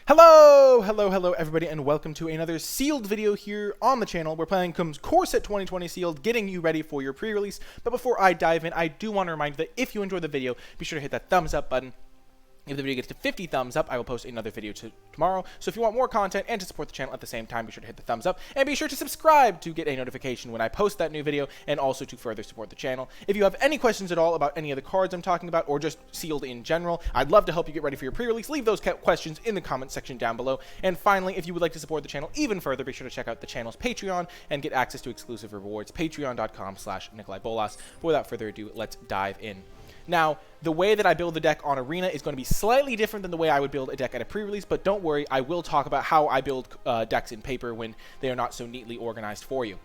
Hello everybody, and welcome to another sealed video here on the channel. We're playing Core Set 2020 Sealed, getting you ready for your pre-release. But before I dive in, I do want to remind you that if you enjoyed the video, be sure to hit that thumbs up button. If the video gets to 50 thumbs up, I will post another video tomorrow. So if you want more content and to support the channel at the same time, be sure to hit the thumbs up. And be sure to subscribe to get a notification when I post that new video, and also to further support the channel. If you have any questions at all about any of the cards I'm talking about, or just Sealed in general, I'd love to help you get ready for your pre-release. Leave those questions in the comments section down below. And finally, if you would like to support the channel even further, be sure to check out the channel's Patreon and get access to exclusive rewards. Patreon.com/NicolaiBolas. But without further ado, let's dive in. Now, the way that I build the deck on Arena is going to be slightly different than the way I would build a deck at a pre-release, but don't worry, I will talk about how I build decks in paper when they are not so neatly organized for you.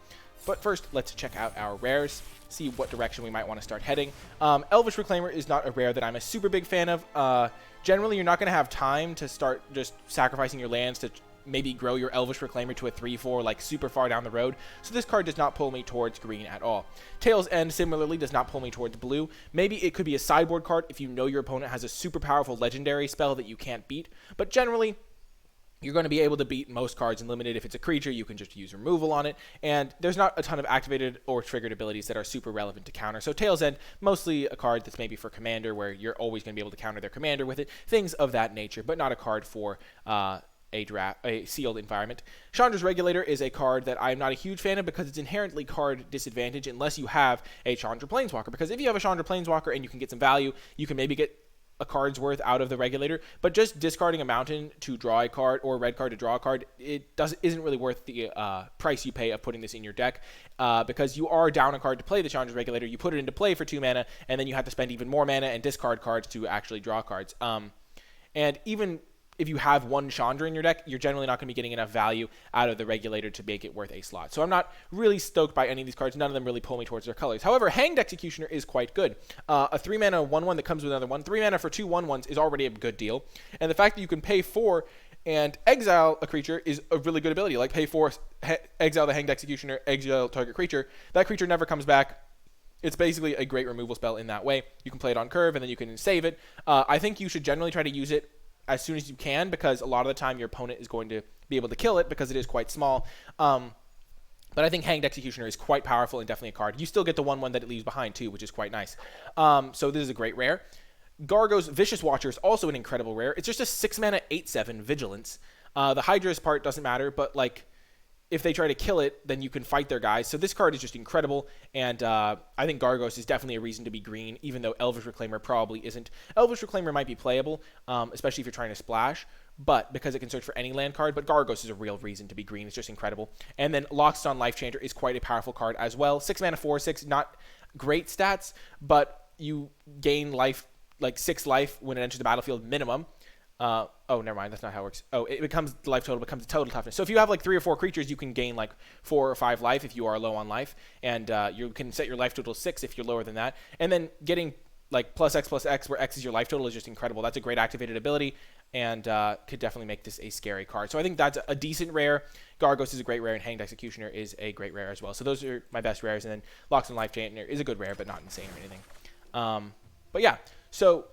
But first, let's check out our rares, see what direction we might want to start heading. Elvish Reclaimer is not a rare that I'm a super big fan of. Generally, you're not going to have time to start just sacrificing your lands to maybe grow your Elvish Reclaimer to a 3-4 like super far down the road, so this card does not pull me towards green at all. Tail's End similarly does not pull me towards blue. Maybe it could be a sideboard card if you know your opponent has a super powerful legendary spell that you can't beat, but generally you're going to be able to beat most cards in Limited. If it's a creature, you can just use removal on it, and there's not a ton of activated or triggered abilities that are super relevant to counter. So Tail's End, mostly a card that's maybe for Commander, where you're always going to be able to counter their Commander with it, things of that nature, but not a card for a sealed environment. Chandra's Regulator is a card that I'm not a huge fan of because it's inherently card disadvantage unless you have a Chandra Planeswalker. Because if you have a Chandra Planeswalker and you can get some value, you can maybe get a card's worth out of the Regulator, but just discarding a Mountain to draw a card or a red card to draw a card, isn't really worth the price you pay of putting this in your deck, because you are down a card to play the Chandra's Regulator, you put it into play for 2 mana, and then you have to spend even more mana and discard cards to actually draw cards. And even if you have one Chandra in your deck, you're generally not going to be getting enough value out of the Regulator to make it worth a slot. So I'm not really stoked by any of these cards. None of them really pull me towards their colors. However, Hanged Executioner is quite good. A 3-mana 1-1 that comes with another one. 3 mana for 2 1-1s is already a good deal. And the fact that you can pay 4 and exile a creature is a really good ability. Like pay 4, exile the Hanged Executioner, exile target creature. That creature never comes back. It's basically a great removal spell in that way. You can play it on curve, and then you can save it. I think you should generally try to use it as soon as you can, because a lot of the time your opponent is going to be able to kill it because it is quite small. But I think Hanged Executioner is quite powerful and definitely a card. You still get the 1-1 that it leaves behind too, which is quite nice. So this is a great rare. Gargo's Vicious Watcher is also an incredible rare. It's just a 6-mana 8/7 Vigilance. The Hydra's part doesn't matter, but like if they try to kill it, then you can fight their guys. So this card is just incredible, and I think Gargos is definitely a reason to be green, even though Elvish Reclaimer probably isn't. Elvish Reclaimer might be playable, especially if you're trying to splash, but because it can search for any land card, but Gargos is a real reason to be green. It's just incredible. And then Loxodon Life Changer is quite a powerful card as well. 6 mana 4/6, not great stats, but you gain life, like 6 life when it enters the battlefield minimum. Oh, never mind. That's not how it works. Oh, it becomes the life total becomes the total toughness. So if you have like 3 or 4 creatures, you can gain like 4 or 5 life if you are low on life, and you can set your life total to 6 if you're lower than that. And then getting like +X, where X is your life total, is just incredible. That's a great activated ability, and could definitely make this a scary card. So I think that's a decent rare. Gargos is a great rare, and Hanged Executioner is a great rare as well. So those are my best rares. And then Loxodon Life Changer is a good rare, but not insane or anything. But yeah, so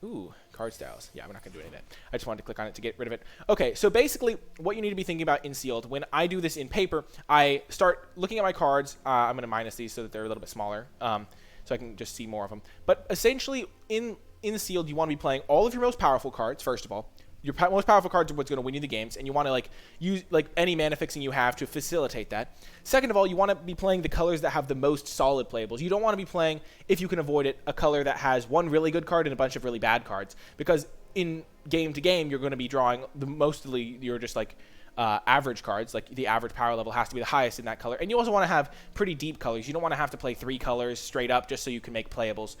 ooh, card styles. Yeah, we're not going to do any of that. I just wanted to click on it to get rid of it. Okay, so basically what you need to be thinking about in Sealed, when I do this in paper, I start looking at my cards. I'm going to minus these so that they're a little bit smaller, so I can just see more of them. But essentially, in Sealed, you want to be playing all of your most powerful cards, first of all. Your most powerful cards are what's going to win you the games, and you want to like use like any mana fixing you have to facilitate that. Second of all, you want to be playing the colors that have the most solid playables. You don't want to be playing, if you can avoid it, a color that has one really good card and a bunch of really bad cards, because in game to game you're going to be drawing mostly you're just like average cards. Like the average power level has to be the highest in that color, and you also want to have pretty deep colors. You don't want to have to play 3 colors straight up just so you can make playables.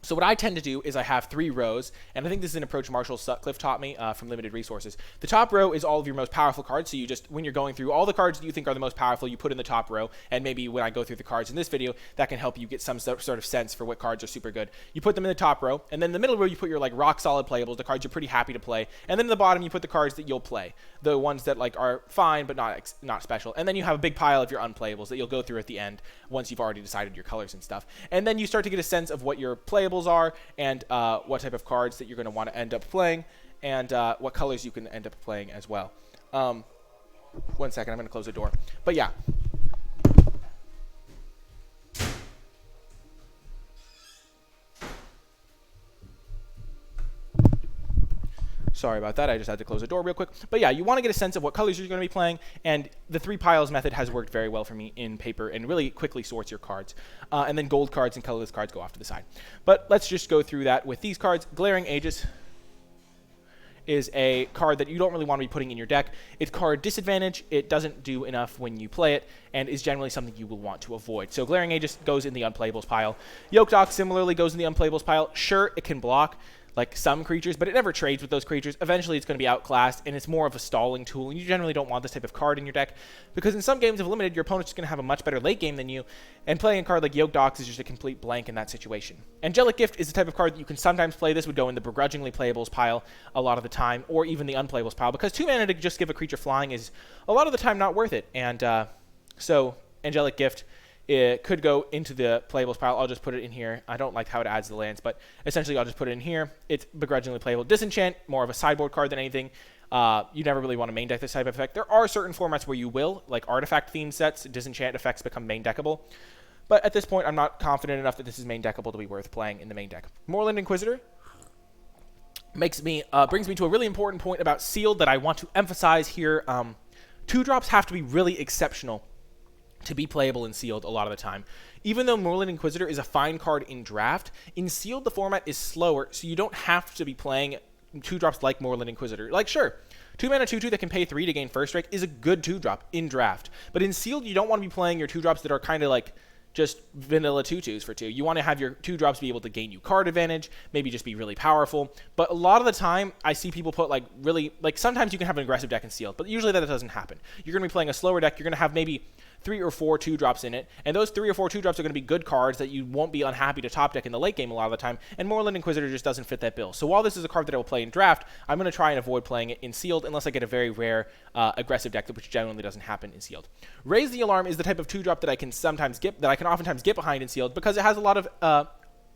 So what I tend to do is I have 3 rows, and I think this is an approach Marshall Sutcliffe taught me from Limited Resources. The top row is all of your most powerful cards, so you just, when you're going through all the cards that you think are the most powerful, you put in the top row, and maybe when I go through the cards in this video, that can help you get some sort of sense for what cards are super good. You put them in the top row, and then in the middle row you put your like rock solid playables, the cards you're pretty happy to play, and then in the bottom you put the cards that you'll play, the ones that like are fine but not special, and then you have a big pile of your unplayables that you'll go through at the end once you've already decided your colors and stuff, and then you start to get a sense of what your playables are and what type of cards that you're going to want to end up playing. and what colors you can end up playing as well. 1 second, I'm going to close the door. But yeah. Sorry about that. I just had to close the door real quick. But yeah, you want to get a sense of what colors you're going to be playing, and the 3 piles method has worked very well for me in paper and really quickly sorts your cards. And then gold cards and colorless cards go off to the side. But let's just go through that with these cards. Glaring Aegis is a card that you don't really want to be putting in your deck. It's card disadvantage. It doesn't do enough when you play it, and is generally something you will want to avoid. So Glaring Aegis goes in the unplayables pile. Yolk Dock similarly goes in the unplayables pile. Sure, it can block like some creatures, but it never trades with those creatures. Eventually, it's going to be outclassed, and it's more of a stalling tool, and you generally don't want this type of card in your deck, because in some games of Limited, your opponent's going to have a much better late game than you, and playing a card like Yolk Dock is just a complete blank in that situation. Angelic Gift is the type of card that you can sometimes play. This would go in the begrudgingly playables pile a lot of the time, or even the unplayables pile, because 2 mana to just give a creature flying is a lot of the time not worth it, and so Angelic Gift, it could go into the playables pile. I'll just put it in here. I don't like how it adds the lands, but essentially I'll just put it in here. It's begrudgingly playable. Disenchant, more of a sideboard card than anything. You never really want to main deck this type of effect. There are certain formats where you will, like artifact-themed sets. Disenchant effects become main deckable. But at this point, I'm not confident enough that this is main deckable to be worth playing in the main deck. Moorland Inquisitor brings me to a really important point about Sealed that I want to emphasize here. 2-drops have to be really exceptional to be playable in Sealed a lot of the time. Even though Moorland Inquisitor is a fine card in Draft, in Sealed the format is slower, so you don't have to be playing 2-drops like Moorland Inquisitor. Like, sure, 2 mana 2/2 that can pay 3 to gain first strike is a good 2-drop in Draft. But in Sealed, you don't want to be playing your 2-drops that are kind of like just vanilla 2/2s for 2. You want to have your 2-drops be able to gain you card advantage, maybe just be really powerful. But a lot of the time, I see people put like really, like sometimes you can have an aggressive deck in Sealed, but usually that doesn't happen. You're going to be playing a slower deck. You're going to have maybe 3 or 4 2-drops in it, and those 3 or 4 2-drops are going to be good cards that you won't be unhappy to top deck in the late game a lot of the time, and Moorland Inquisitor just doesn't fit that bill. So while this is a card that I will play in Draft, I'm going to try and avoid playing it in Sealed unless I get a very rare aggressive deck, which generally doesn't happen in Sealed. Raise the Alarm is the type of 2-drop that I can oftentimes get behind in Sealed because it has a lot of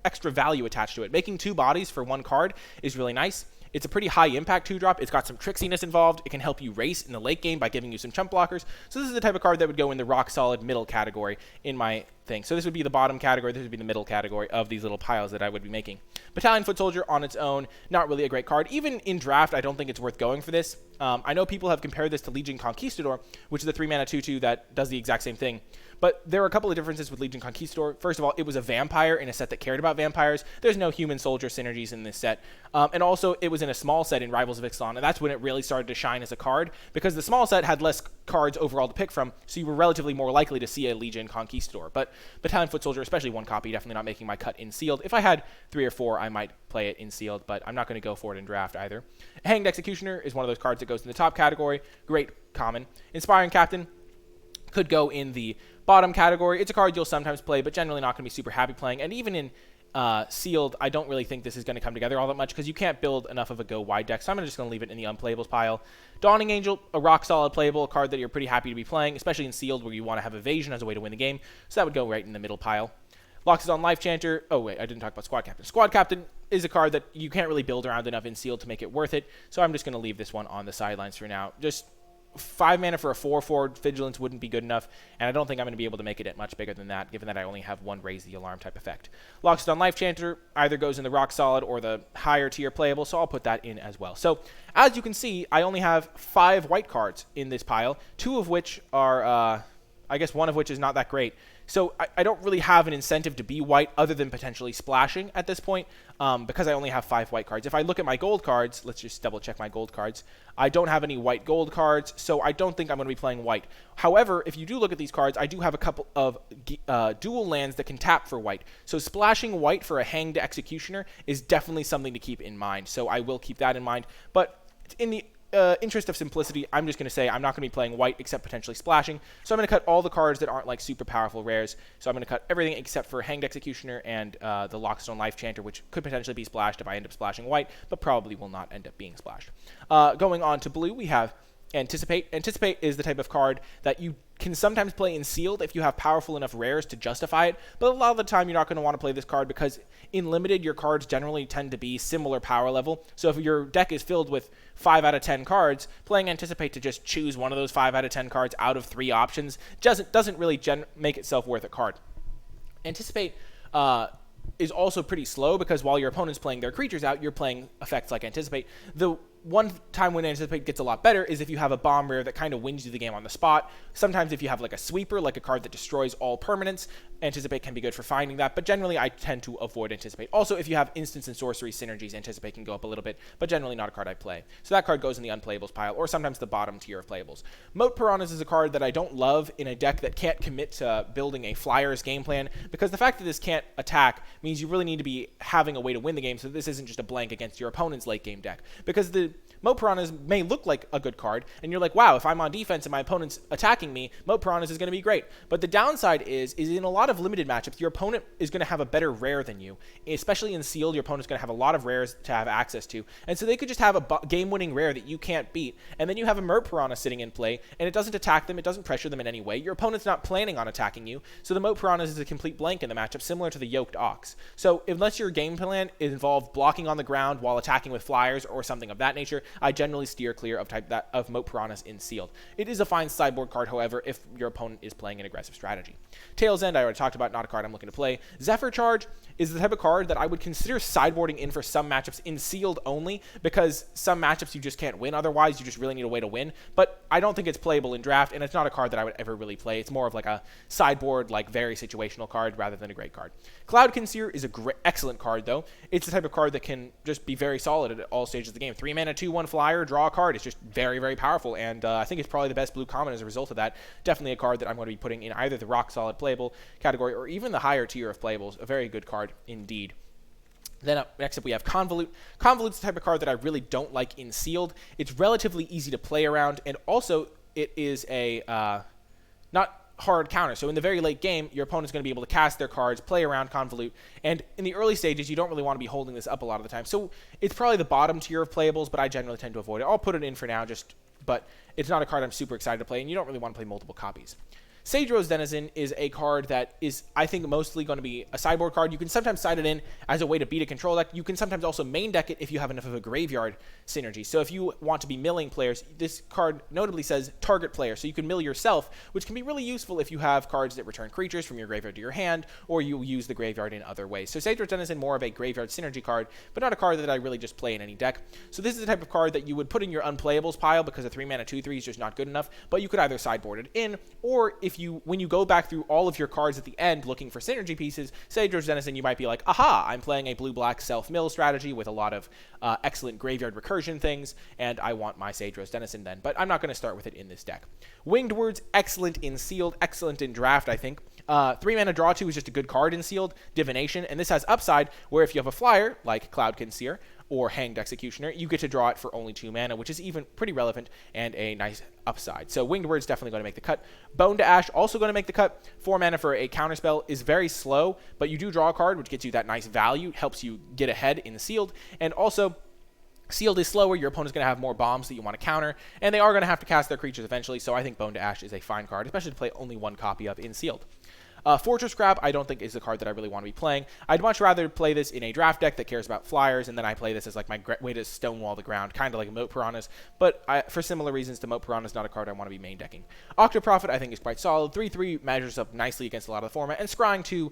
extra value attached to it. Making 2 bodies for 1 card is really nice. It's a pretty high impact 2-drop. It's got some tricksiness involved. It can help you race in the late game by giving you some chump blockers. So this is the type of card that would go in the rock solid middle category in my thing. So this would be the bottom category. This would be the middle category of these little piles that I would be making. Battalion Foot Soldier on its own, not really a great card. Even in Draft, I don't think it's worth going for this. I know people have compared this to Legion Conquistador, which is a 3 mana 2/2 that does the exact same thing. But there are a couple of differences with Legion Conquistador. First of all, it was a vampire in a set that cared about vampires. There's no human soldier synergies in this set. And also, it was in a small set in Rivals of Ixalan, and that's when it really started to shine as a card, because the small set had less cards overall to pick from, so you were relatively more likely to see a Legion Conquistador. But Battalion Foot Soldier, especially 1 copy, definitely not making my cut in Sealed. If I had 3 or 4, I might play it in Sealed, but I'm not going to go for it in Draft either. Hanged Executioner is one of those cards that goes in the top category. Great common. Inspiring Captain could go in the bottom category. It's a card you'll sometimes play, but generally not going to be super happy playing. And even in Sealed, I don't really think this is going to come together all that much because you can't build enough of a go-wide deck. So I'm just going to leave it in the unplayables pile. Dawning Angel, a rock-solid playable, a card that you're pretty happy to be playing, especially in Sealed where you want to have evasion as a way to win the game. So that would go right in the middle pile. Loxodon Life Chanter. Oh, wait, I didn't talk about Squad Captain. Squad Captain is a card that you can't really build around enough in Sealed to make it worth it. So I'm just going to leave this one on the sidelines for now. Just 5 mana for a 4/4 Vigilance wouldn't be good enough, and I don't think I'm going to be able to make it much bigger than that, given that I only have 1 Raise the Alarm type effect. Loxodon Life Chanter either goes in the Rock Solid or the higher tier playable, so I'll put that in as well. So, as you can see, I only have 5 white cards in this pile, 2 of which are, I guess 1 of which is not that great. So I don't really have an incentive to be white other than potentially splashing at this point because I only have 5 white cards. If I look at my gold cards, let's just double check my gold cards. I don't have any white gold cards, so I don't think I'm going to be playing white. However, if you do look at these cards, I do have a couple of dual lands that can tap for white. So splashing white for a Hanged Executioner is definitely something to keep in mind. So I will keep that in mind. But in the interest of simplicity, I'm just going to say I'm not going to be playing white except potentially splashing. So I'm going to cut all the cards that aren't like super powerful rares. So I'm going to cut everything except for Hanged Executioner and the Loxodon Life Chanter, which could potentially be splashed if I end up splashing white, but probably will not end up being splashed. Going on to blue, we have Anticipate. Anticipate is the type of card that you can sometimes play in sealed if you have powerful enough rares to justify it, but a lot of the time you're not going to want to play this card because in limited your cards generally tend to be similar power level. So if your deck is filled with 5 out of 10 cards, playing Anticipate to just choose one of those 5 out of 10 cards out of 3 options doesn't really make itself worth a card. Anticipate is also pretty slow because while your opponent's playing their creatures out, you're playing effects like Anticipate. The one time when Anticipate gets a lot better is if you have a bomb rare that kind of wins you the game on the spot. Sometimes if you have like a sweeper, like a card that destroys all permanents, Anticipate can be good for finding that, but generally I tend to avoid Anticipate. Also, if you have instants and sorcery synergies, Anticipate can go up a little bit, but generally not a card I play. So that card goes in the unplayables pile, or sometimes the bottom tier of playables. Moat Piranhas is a card that I don't love in a deck that can't commit to building a Flyers game plan, because the fact that this can't attack means you really need to be having a way to win the game, so this isn't just a blank against your opponent's late game deck. Because the Moat Piranhas may look like a good card, and you're like, wow, if I'm on defense and my opponent's attacking me, Moat Piranhas is going to be great. But the downside is in a lot of limited matchups, your opponent is going to have a better rare than you. Especially in sealed, your opponent's going to have a lot of rares to have access to. And so they could just have a game-winning rare that you can't beat, and then you have a Moat Piranha sitting in play, and it doesn't attack them, it doesn't pressure them in any way. Your opponent's not planning on attacking you, so the Moat Piranhas is a complete blank in the matchup, similar to the Yoked Ox. So unless your game plan involved blocking on the ground while attacking with Flyers or something of that nature, I generally steer clear of Moat Piranhas in sealed. It is a fine sideboard card, however, if your opponent is playing an aggressive strategy. Tail's End, I already talked about, not a card I'm looking to play. Zephyr Charge is the type of card that I would consider sideboarding in for some matchups in sealed only, because some matchups you just can't win otherwise, you just really need a way to win, but I don't think it's playable in draft, and it's not a card that I would ever really play. It's more of like a sideboard, like very situational card rather than a great card. Cloud Conceer is a excellent card, though. It's the type of card that can just be very solid at all stages of the game. 3 mana, 2/1 flyer, draw a card. It's just very, very powerful, and I think it's probably the best blue common as a result of that. Definitely a card that I'm going to be putting in either the rock solid playable category or even the higher tier of playables. A very good card indeed. Then next up we have Convolute. Convolute's the type of card that I really don't like in sealed. It's relatively easy to play around, and also it is a not hard counter. So in the very late game, your opponent's going to be able to cast their cards, play around Convolute, and in the early stages, you don't really want to be holding this up a lot of the time. So it's probably the bottom tier of playables, but I generally tend to avoid it. I'll put it in for now, but it's not a card I'm super excited to play, and you don't really want to play multiple copies. Sage Rose Denizen is a card that is, I think, mostly going to be a sideboard card. You can sometimes side it in as a way to beat a control deck. You can sometimes also main deck it if you have enough of a graveyard synergy. So if you want to be milling players, this card notably says target player. So you can mill yourself, which can be really useful if you have cards that return creatures from your graveyard to your hand, or you use the graveyard in other ways. So Sage Rose Denizen, more of a graveyard synergy card, but not a card that I really just play in any deck. So this is the type of card that you would put in your unplayables pile because a 3 mana 2/3 is just not good enough, but you could either sideboard it in, or when you go back through all of your cards at the end looking for synergy pieces, Sage Rose Denizen, you might be like, aha, I'm playing a blue-black self-mill strategy with a lot of excellent graveyard recursion things, and I want my Sage Rose Denizen then, but I'm not going to start with it in this deck. Winged Words, excellent in sealed, excellent in draft, I think. 3 mana draw 2 is just a good card in sealed. Divination, and this has upside where if you have a flyer, like Cloud Conceer, or Hanged Executioner, you get to draw it for only 2 mana, which is even pretty relevant and a nice upside. So Winged Word's definitely going to make the cut. Bone to Ash, also going to make the cut. 4 mana for a counterspell is very slow, but you do draw a card, which gets you that nice value, helps you get ahead in the sealed, and also sealed is slower, your opponent's going to have more bombs that you want to counter, and they are going to have to cast their creatures eventually, so I think Bone to Ash is a fine card, especially to play only 1 copy of in sealed. Fortress Grab, I don't think is the card that I really want to be playing. I'd much rather play this in a draft deck that cares about flyers, and then I play this as like my way to stonewall the ground, kind of like Moat Piranhas, but for similar reasons to Moat Piranhas, not a card I want to be main decking. Octoprophet, I think, is quite solid. 3/3 measures up nicely against a lot of the format, and Scrying 2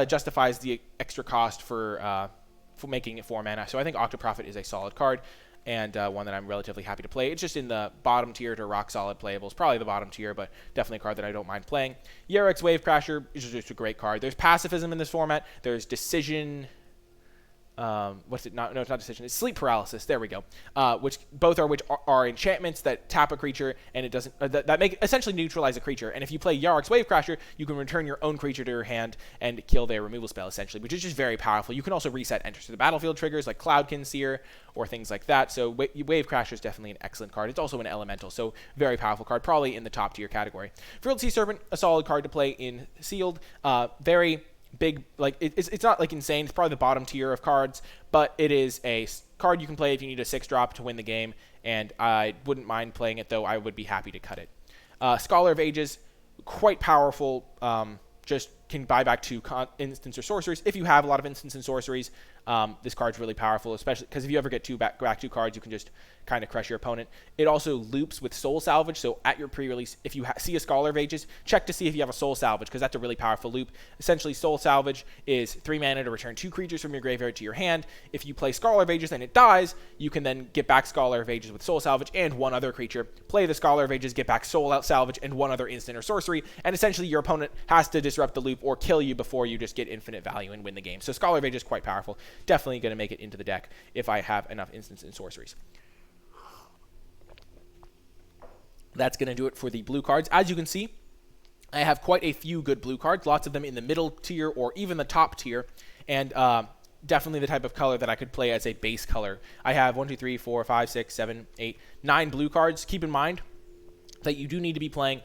justifies the extra cost for making it 4 mana, so I think Octoprophet is a solid card, and one that I'm relatively happy to play. It's just in the bottom tier to rock solid playables, probably the bottom tier, but definitely a card that I don't mind playing. Yarok's Wavecrasher is just a great card. There's pacifism in this format. There's decision. What's it? No, it's not decision. It's sleep paralysis. There we go. Which are enchantments that tap a creature, and it doesn't that make essentially neutralize a creature. And if you play Yarok's Wavecrasher, you can return your own creature to your hand and kill their removal spell essentially, which is just very powerful. You can also reset enters to the battlefield triggers like Cloud Conceer or things like that. So Wavecrasher is definitely an excellent card. It's also an elemental, so very powerful card, probably in the top tier category. Frilled Sea Serpent, a solid card to play in sealed. Very big, like it's not like insane. It's probably the bottom tier of cards, but it is a card you can play if you need a 6-drop to win the game, and I wouldn't mind playing it, though I would be happy to cut it. Scholar of Ages, quite powerful, just can buy back 2 instants or sorceries. If you have a lot of instants and sorceries, this card's really powerful, especially because if you ever get back 2 cards, you can just kind of crush your opponent. It also loops with Soul Salvage, so at your pre-release, if you see a Scholar of Ages, check to see if you have a Soul Salvage, because that's a really powerful loop. Essentially, Soul Salvage is 3 mana to return 2 creatures from your graveyard to your hand. If you play Scholar of Ages and it dies, you can then get back Scholar of Ages with Soul Salvage and 1 other creature. Play the Scholar of Ages, get back Soul Salvage and 1 other instant or sorcery, and essentially your opponent has to disrupt the loop or kill you before you just get infinite value and win the game. So Scholar of Ages is quite powerful. Definitely going to make it into the deck if I have enough instants and sorceries. That's going to do it for the blue cards. As you can see, I have quite a few good blue cards, lots of them in the middle tier or even the top tier, and definitely the type of color that I could play as a base color. I have 1, 2, 3, 4, 5, 6, 7, 8, 9 blue cards. Keep in mind that you do need to be playing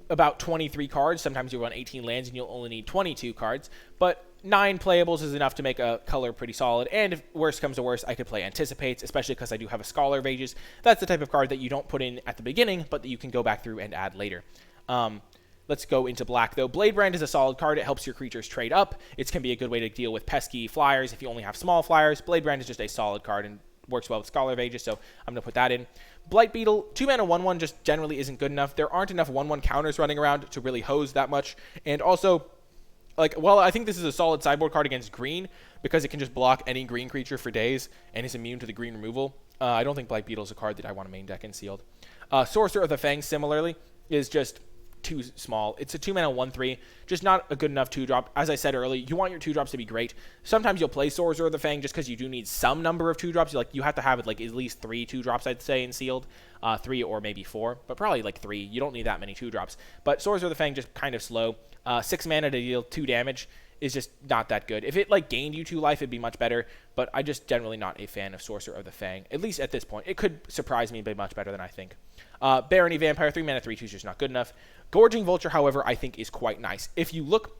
about 23 cards. Sometimes you run 18 lands and you'll only need 22 cards, but 9 playables is enough to make a color pretty solid, and if worst comes to worst, I could play Anticipates, especially because I do have a Scholar of Ages. That's the type of card that you don't put in at the beginning, but that you can go back through and add later. Let's go into black, though. Bladebrand is a solid card. It helps your creatures trade up. It can be a good way to deal with pesky flyers if you only have small flyers. Bladebrand is just a solid card and works well with Scholar of Ages, so I'm going to put that in. Blight Beetle, 2 mana 1/1 just generally isn't good enough. There aren't enough 1/1 counters running around to really hose that much, and also, I think this is a solid sideboard card against green because it can just block any green creature for days and is immune to the green removal. I don't think Blight Beetle is a card that I want to main deck in sealed. Sorcerer of the Fang, similarly, is just too small. It's a 2 mana 1/3, just not a good enough 2-drop. As I said earlier, you want your 2-drops to be great. Sometimes you'll play Sorcerer of the Fang just because you do need some number of 2-drops. You have to have it at least 3 2-drops, I'd say, in sealed. 3 or maybe 4, but probably 3. You don't need that many 2-drops. But Sorcerer of the Fang just kind of slow. 6 mana to deal 2 damage is just not that good. If it gained you 2 life, it'd be much better, but I'm just generally not a fan of Sorcerer of the Fang, at least at this point. It could surprise me, but much better than I think. Barony Vampire, 3 mana 3/2 is just not good enough. Gorging Vulture, however, I think is quite nice. If you look,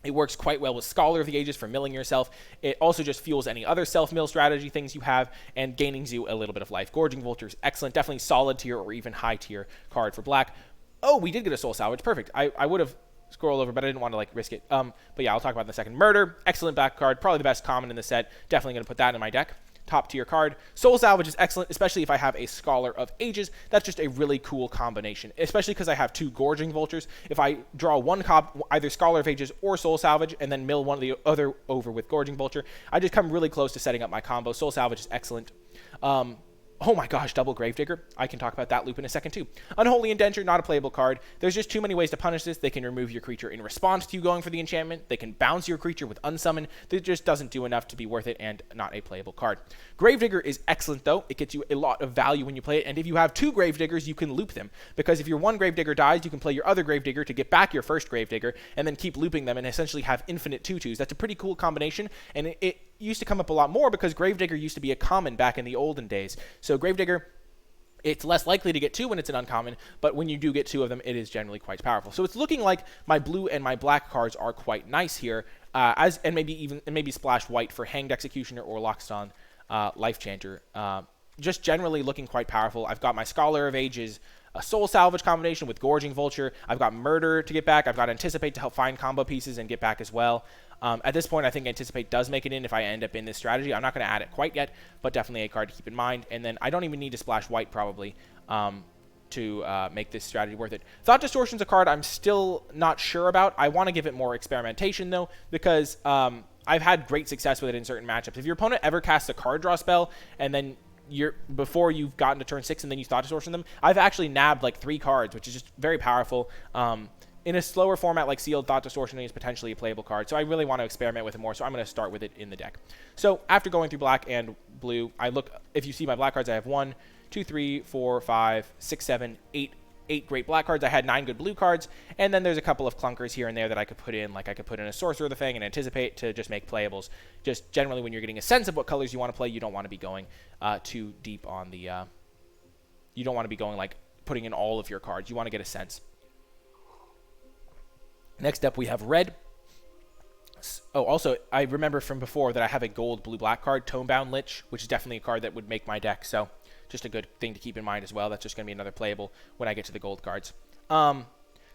it works quite well with Scholar of the Ages for milling yourself. It also just fuels any other self-mill strategy things you have and gaining you a little bit of life. Gorging Vulture is excellent, definitely solid tier or even high tier card for black. Oh, we did get a Soul Salvage, perfect. I would have scroll over, but I didn't want to risk it. But yeah, I'll talk about it in a second. Murder, excellent back card, probably the best common in the set. Definitely going to put that in my deck. Top tier card. Soul Salvage is excellent, especially if I have a Scholar of Ages. That's just a really cool combination, especially because I have 2 Gorging Vultures. If I draw one either Scholar of Ages or Soul Salvage, and then mill one of the other over with Gorging Vulture, I just come really close to setting up my combo. Soul Salvage is excellent. Oh my gosh, double Gravedigger. I can talk about that loop in a second too. Unholy Indenture, not a playable card. There's just too many ways to punish this. They can remove your creature in response to you going for the enchantment. They can bounce your creature with Unsummon. That just doesn't do enough to be worth it and not a playable card. Gravedigger is excellent though. It gets you a lot of value when you play it, and if you have 2 Gravediggers, you can loop them. Because if your one Gravedigger dies, you can play your other Gravedigger to get back your first Gravedigger, and then keep looping them and essentially have infinite 2/2s. That's a pretty cool combination, and it used to come up a lot more because Gravedigger used to be a common back in the olden days. So Gravedigger, it's less likely to get 2 when it's an uncommon, but when you do get 2 of them, it is generally quite powerful. So it's looking like my blue and my black cards are quite nice here, and maybe splash white for Hanged Executioner or Lockstone Life Chanter. Just generally looking quite powerful. I've got my Scholar of Ages, a Soul Salvage combination with Gorging Vulture. I've got Murder to get back. I've got Anticipate to help find combo pieces and get back as well. At this point, I think Anticipate does make it in if I end up in this strategy. I'm not going to add it quite yet, but definitely a card to keep in mind. And then I don't even need to splash white probably to make this strategy worth it. Thought Distortion's a card I'm still not sure about. I want to give it more experimentation though, because I've had great success with it in certain matchups. If your opponent ever casts a card draw spell and then before you've gotten to turn 6 and then you Thought Distortion them, I've actually nabbed 3 cards, which is just very powerful. In a slower format like Sealed, Thought Distortion is potentially a playable card, so I really want to experiment with it more, so I'm going to start with it in the deck. So after going through black and blue, if you see my black cards, I have 1, 2, 3, 4, 5, 6, 7, 8 great black cards. I had 9 good blue cards, and then there's a couple of clunkers here and there that I could put in, like I could put in a Sorcerer of the Fang and Anticipate to just make playables. Just generally when you're getting a sense of what colors you want to play, you don't want to be going too deep on the... you don't want to be going putting in all of your cards. You want to get a sense. Next up, we have red. Oh, also, I remember from before that I have a gold blue-black card, Tonebound Lich, which is definitely a card that would make my deck, so just a good thing to keep in mind as well. That's just going to be another playable when I get to the gold cards.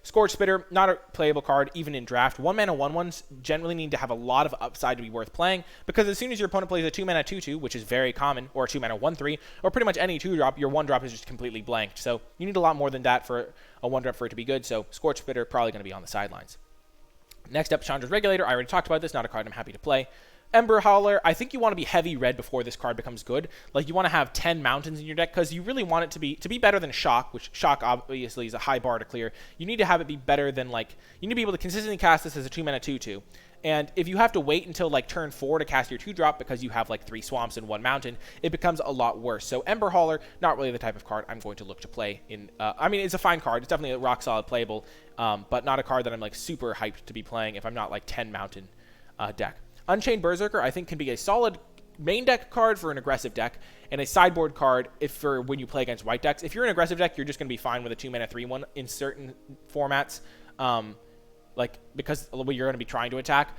Scorch Spitter, not a playable card, even in draft. 1-mana 1/1s generally need to have a lot of upside to be worth playing, because as soon as your opponent plays a 2-mana 2/2, which is very common, or a 2-mana 1/3, or pretty much any 2-drop, your 1-drop is just completely blanked. So you need a lot more than that for a 1-drop for it to be good, so Scorch Spitter probably going to be on the sidelines. Next up, Chandra's Regulator. I already talked about this, not a card I'm happy to play. Ember Howler, I think you want to be heavy red before this card becomes good. Like, you want to have 10 mountains in your deck, because you really want it to be better than Shock, which Shock obviously is a high bar to clear. You need to have it be better than, like, you need to be able to consistently cast this as a 2-mana 2/2. And if you have to wait until, like, turn 4 to cast your 2-drop because you have, like, 3 swamps and 1 mountain, it becomes a lot worse. So Ember Hauler, not really the type of card I'm going to look to play in. I mean, it's a fine card. It's definitely a rock-solid playable, but not a card that I'm, like, super hyped to be playing if I'm not, like, 10 mountain deck. Unchained Berserker, I think, can be a solid main deck card for an aggressive deck, and a sideboard card for when you play against white decks. If you're an aggressive deck, you're just going to be fine with a 2-mana 3/1 in certain formats, like, because you're going to be trying to attack.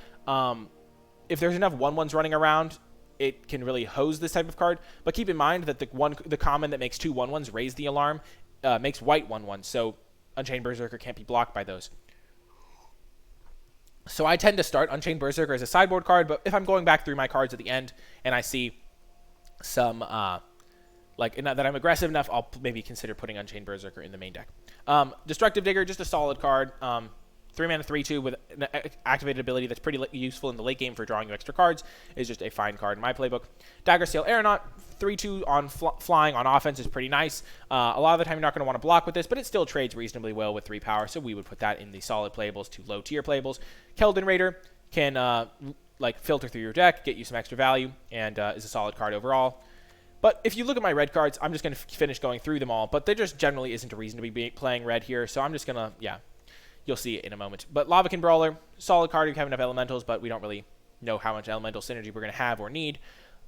If there's enough 1/1s running around, it can really hose this type of card. But keep in mind that the common that makes 2 1/1s, Raise the Alarm, makes white 1/1s, so Unchained Berserker can't be blocked by those. So I tend to start Unchained Berserker as a sideboard card, but if I'm going back through my cards at the end and I see some, that I'm aggressive enough, I'll maybe consider putting Unchained Berserker in the main deck. Destructive Digger, just a solid card. 3-mana 3/2 with an activated ability that's pretty useful in the late game for drawing you extra cards, is just a fine card in my playbook. Daggersail Aeronaut, 3/2 on flying on offense is pretty nice. A lot of the time you're not going to want to block with this, but it still trades reasonably well with 3 power, so we would put that in the solid playables to low tier playables. Keldon Raider can filter through your deck, get you some extra value, and is a solid card overall. But if you look at my red cards, I'm just going to finish going through them all, but there just generally isn't a reason to be playing red here, so I'm just going to, you'll see it in a moment. But Lavakin Brawler, solid card if you have enough elementals, but we don't really know how much elemental synergy we're going to have or need.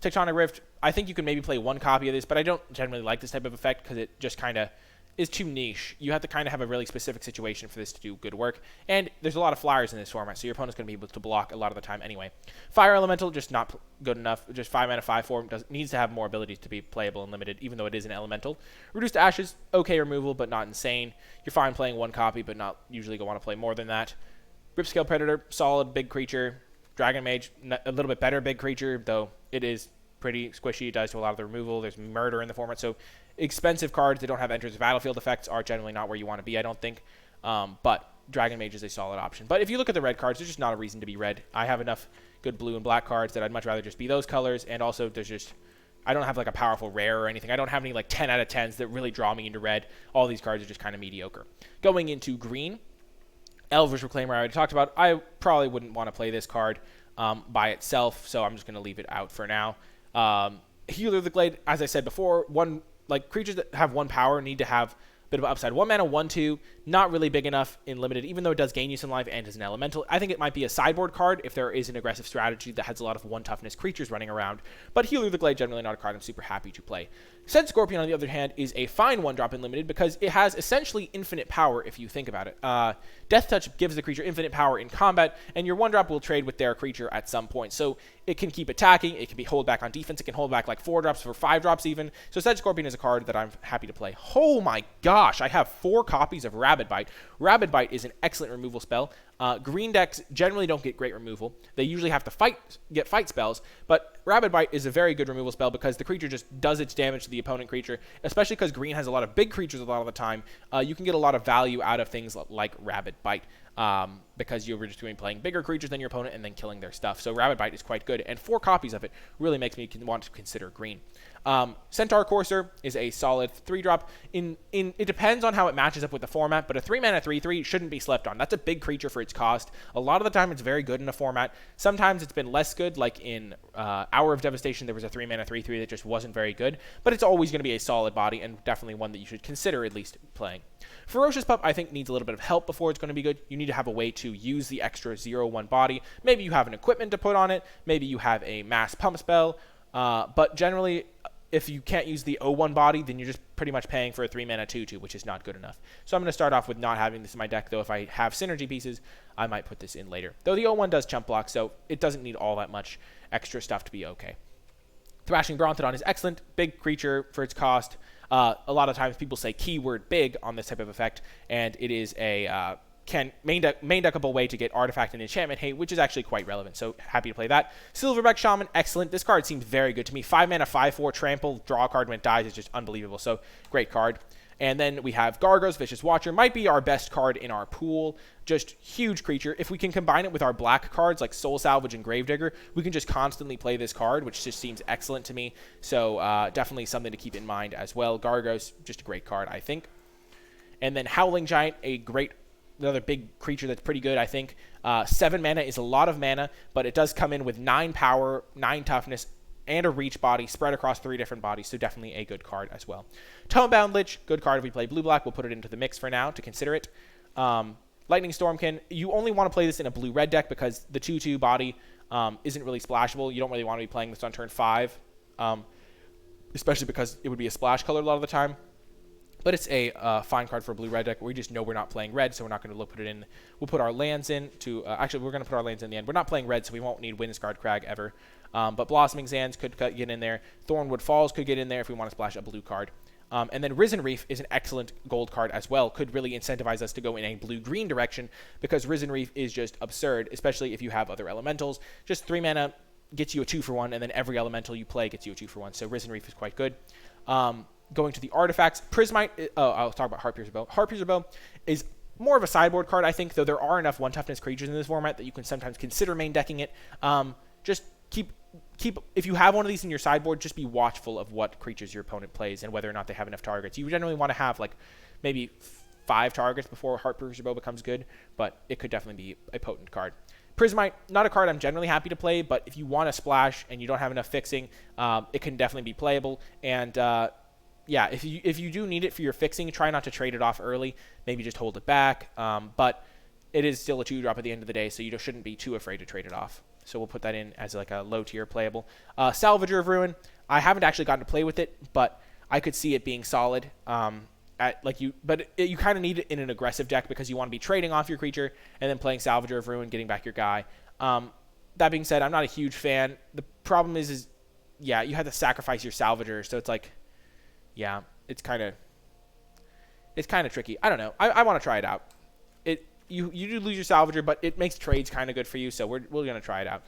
Tectonic Rift, I think you can maybe play 1 copy of this, but I don't generally like this type of effect because it just kind of is too niche. You have to kind of have a really specific situation for this to do good work, and there's a lot of flyers in this format, so your opponent's going to be able to block a lot of the time anyway. Fire Elemental, just not good enough. Just 5-mana 5/4 needs to have more abilities to be playable and limited, even though it is an elemental. Reduced Ashes, okay removal, but not insane. You're fine playing 1 copy, but not usually going to want to play more than that. Ripscale Predator, solid big creature. Dragon Mage, a little bit better big creature, though it is pretty squishy. It does do a lot of the removal. There's murder in the format, so expensive cards that don't have enters the battlefield effects are generally not where you want to be, I don't think. But Dragon Mage is a solid option. But if you look at the red cards, there's just not a reason to be red. I have enough good blue and black cards that I'd much rather just be those colors, and also there's just, I don't have like a powerful rare or anything. I don't have any like 10 out of 10s that really draw me into red. All these cards are just kind of mediocre. Going into green, Elvish Reclaimer I already talked about. I probably wouldn't want to play this card by itself, so I'm just going to leave it out for now. Healer of the Glade, as I said before, creatures that have 1 power need to have a bit of upside. 1-mana 1/2, not really big enough in limited, even though it does gain you some life and is an elemental. I think it might be a sideboard card if there is an aggressive strategy that has a lot of 1 toughness creatures running around. But Healer of the Glade, generally not a card I'm super happy to play. Sed Scorpion, on the other hand, is a fine 1-drop in limited because it has essentially infinite power if you think about it. Death Touch gives the creature infinite power in combat, and your 1-drop will trade with their creature at some point. So it can keep attacking, it can be hold back on defense, it can hold back like 4 drops for 5 drops even. So Sed Scorpion is a card that I'm happy to play. Oh my gosh, I have 4 copies of Rabid Bite. Rabid Bite is an excellent removal spell. Green decks generally don't get great removal. They usually have to get fight spells, but Rabid Bite is a very good removal spell because the creature just does its damage to the opponent creature, especially because green has a lot of big creatures a lot of the time. You can get a lot of value out of things like Rabid Bite because you're just playing bigger creatures than your opponent and then killing their stuff. So Rabid Bite is quite good, and 4 copies of it really makes me want to consider green. Centaur Courser is a solid 3-drop. It depends on how it matches up with the format, but a 3-mana 3/3 shouldn't be slept on. That's a big creature for its cost. A lot of the time it's very good in a format. Sometimes it's been less good, like in Hour of Devastation there was a 3-mana 3/3 that just wasn't very good, but it's always going to be a solid body and definitely one that you should consider at least playing. Ferocious Pup, I think, needs a little bit of help before it's going to be good. You need to have a way to use the extra 0/1 body. Maybe you have an equipment to put on it. Maybe you have a mass pump spell. But generally, if you can't use the 0-1 body, then you're just pretty much paying for a 3-mana 2-2, which is not good enough. So I'm going to start off with not having this in my deck, though if I have synergy pieces, I might put this in later. Though the 0-1 does chump block, so it doesn't need all that much extra stuff to be okay. Thrashing Brontodon is excellent, big creature for its cost. A lot of times people say keyword big on this type of effect, and it is a main deckable way to get artifact and enchantment hate, which is actually quite relevant, so happy to play that. Silverback Shaman, excellent. This card seems very good to me. 5 mana, 5/4 trample, draw a card when it dies is just unbelievable, so great card. And then we have Gargos, Vicious Watcher, might be our best card in our pool. Just huge creature. If we can combine it with our black cards like Soul Salvage and Gravedigger, we can just constantly play this card, which just seems excellent to me. So definitely something to keep in mind as well. Gargos, just a great card, I think. And then Howling Giant, another big creature that's pretty good, I think. 7 mana is a lot of mana, but it does come in with 9 power, 9 toughness, and a reach body spread across 3 different bodies, so definitely a good card as well. Tomebound Lich, good card if we play blue-black. We'll put it into the mix for now to consider it. Lightning Stormkin, you only want to play this in a blue-red deck because the 2/2 body isn't really splashable. You don't really want to be playing this on turn 5, especially because it would be a splash color a lot of the time. But it's a fine card for a blue-red deck. We just know we're not playing red, so we're not going to put it in. We'll put our lands in to... actually, we're going to put our lands in the end. We're not playing red, so we won't need Windscarred Crag ever. But Blossoming Sands could get in there. Thornwood Falls could get in there if we want to splash a blue card. And then Risen Reef is an excellent gold card as well. Could really incentivize us to go in a blue-green direction because Risen Reef is just absurd, especially if you have other elementals. Just 3 mana gets you a 2-for-1, and then every elemental you play gets you a 2-for-1. So Risen Reef is quite good. Going to the artifacts, Prismite, I'll talk about Heartpiercer Bow. Heartpiercer Bow is more of a sideboard card, I think, though there are enough 1-toughness creatures in this format that you can sometimes consider main decking it. Just keep, if you have one of these in your sideboard, just be watchful of what creatures your opponent plays and whether or not they have enough targets. You generally want to have, like, maybe 5 targets before Heartpiercer Bow becomes good, but it could definitely be a potent card. Prismite, not a card I'm generally happy to play, but if you want to splash and you don't have enough fixing, it can definitely be playable. And yeah, if you do need it for your fixing, try not to trade it off early. Maybe just hold it back. But it is still a 2-drop at the end of the day, so you shouldn't be too afraid to trade it off. So we'll put that in as like a low-tier playable. Salvager of Ruin, I haven't actually gotten to play with it, but I could see it being solid. You kind of need it in an aggressive deck because you want to be trading off your creature and then playing Salvager of Ruin, getting back your guy. That being said, I'm not a huge fan. The problem is yeah, you have to sacrifice your Salvager, so it's like, yeah, it's kind of tricky. I don't know. I want to try it out. You do lose your Salvager, but it makes trades kind of good for you, so we're going to try it out.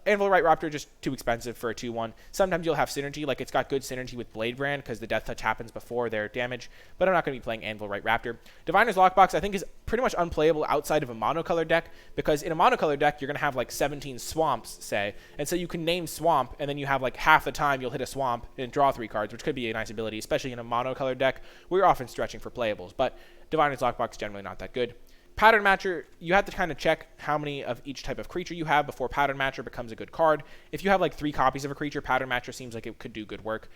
Anvil Right Raptor, just too expensive for a 2/1. Sometimes you'll have synergy, like it's got good synergy with Blade Brand because the Death Touch happens before their damage, but I'm not going to be playing Anvil Right Raptor. Diviner's Lockbox, I think, is pretty much unplayable outside of a monocolor deck because in a monocolor deck, you're going to have like 17 swamps, say, and so you can name Swamp, and then you have like half the time you'll hit a swamp and draw 3 cards, which could be a nice ability, especially in a monocolor deck. We're often stretching for playables, but Diviner's Lockbox is generally not that good. Pattern Matcher, you have to kind of check how many of each type of creature you have before Pattern Matcher becomes a good card. If you have like 3 copies of a creature, Pattern Matcher seems like it could do good work.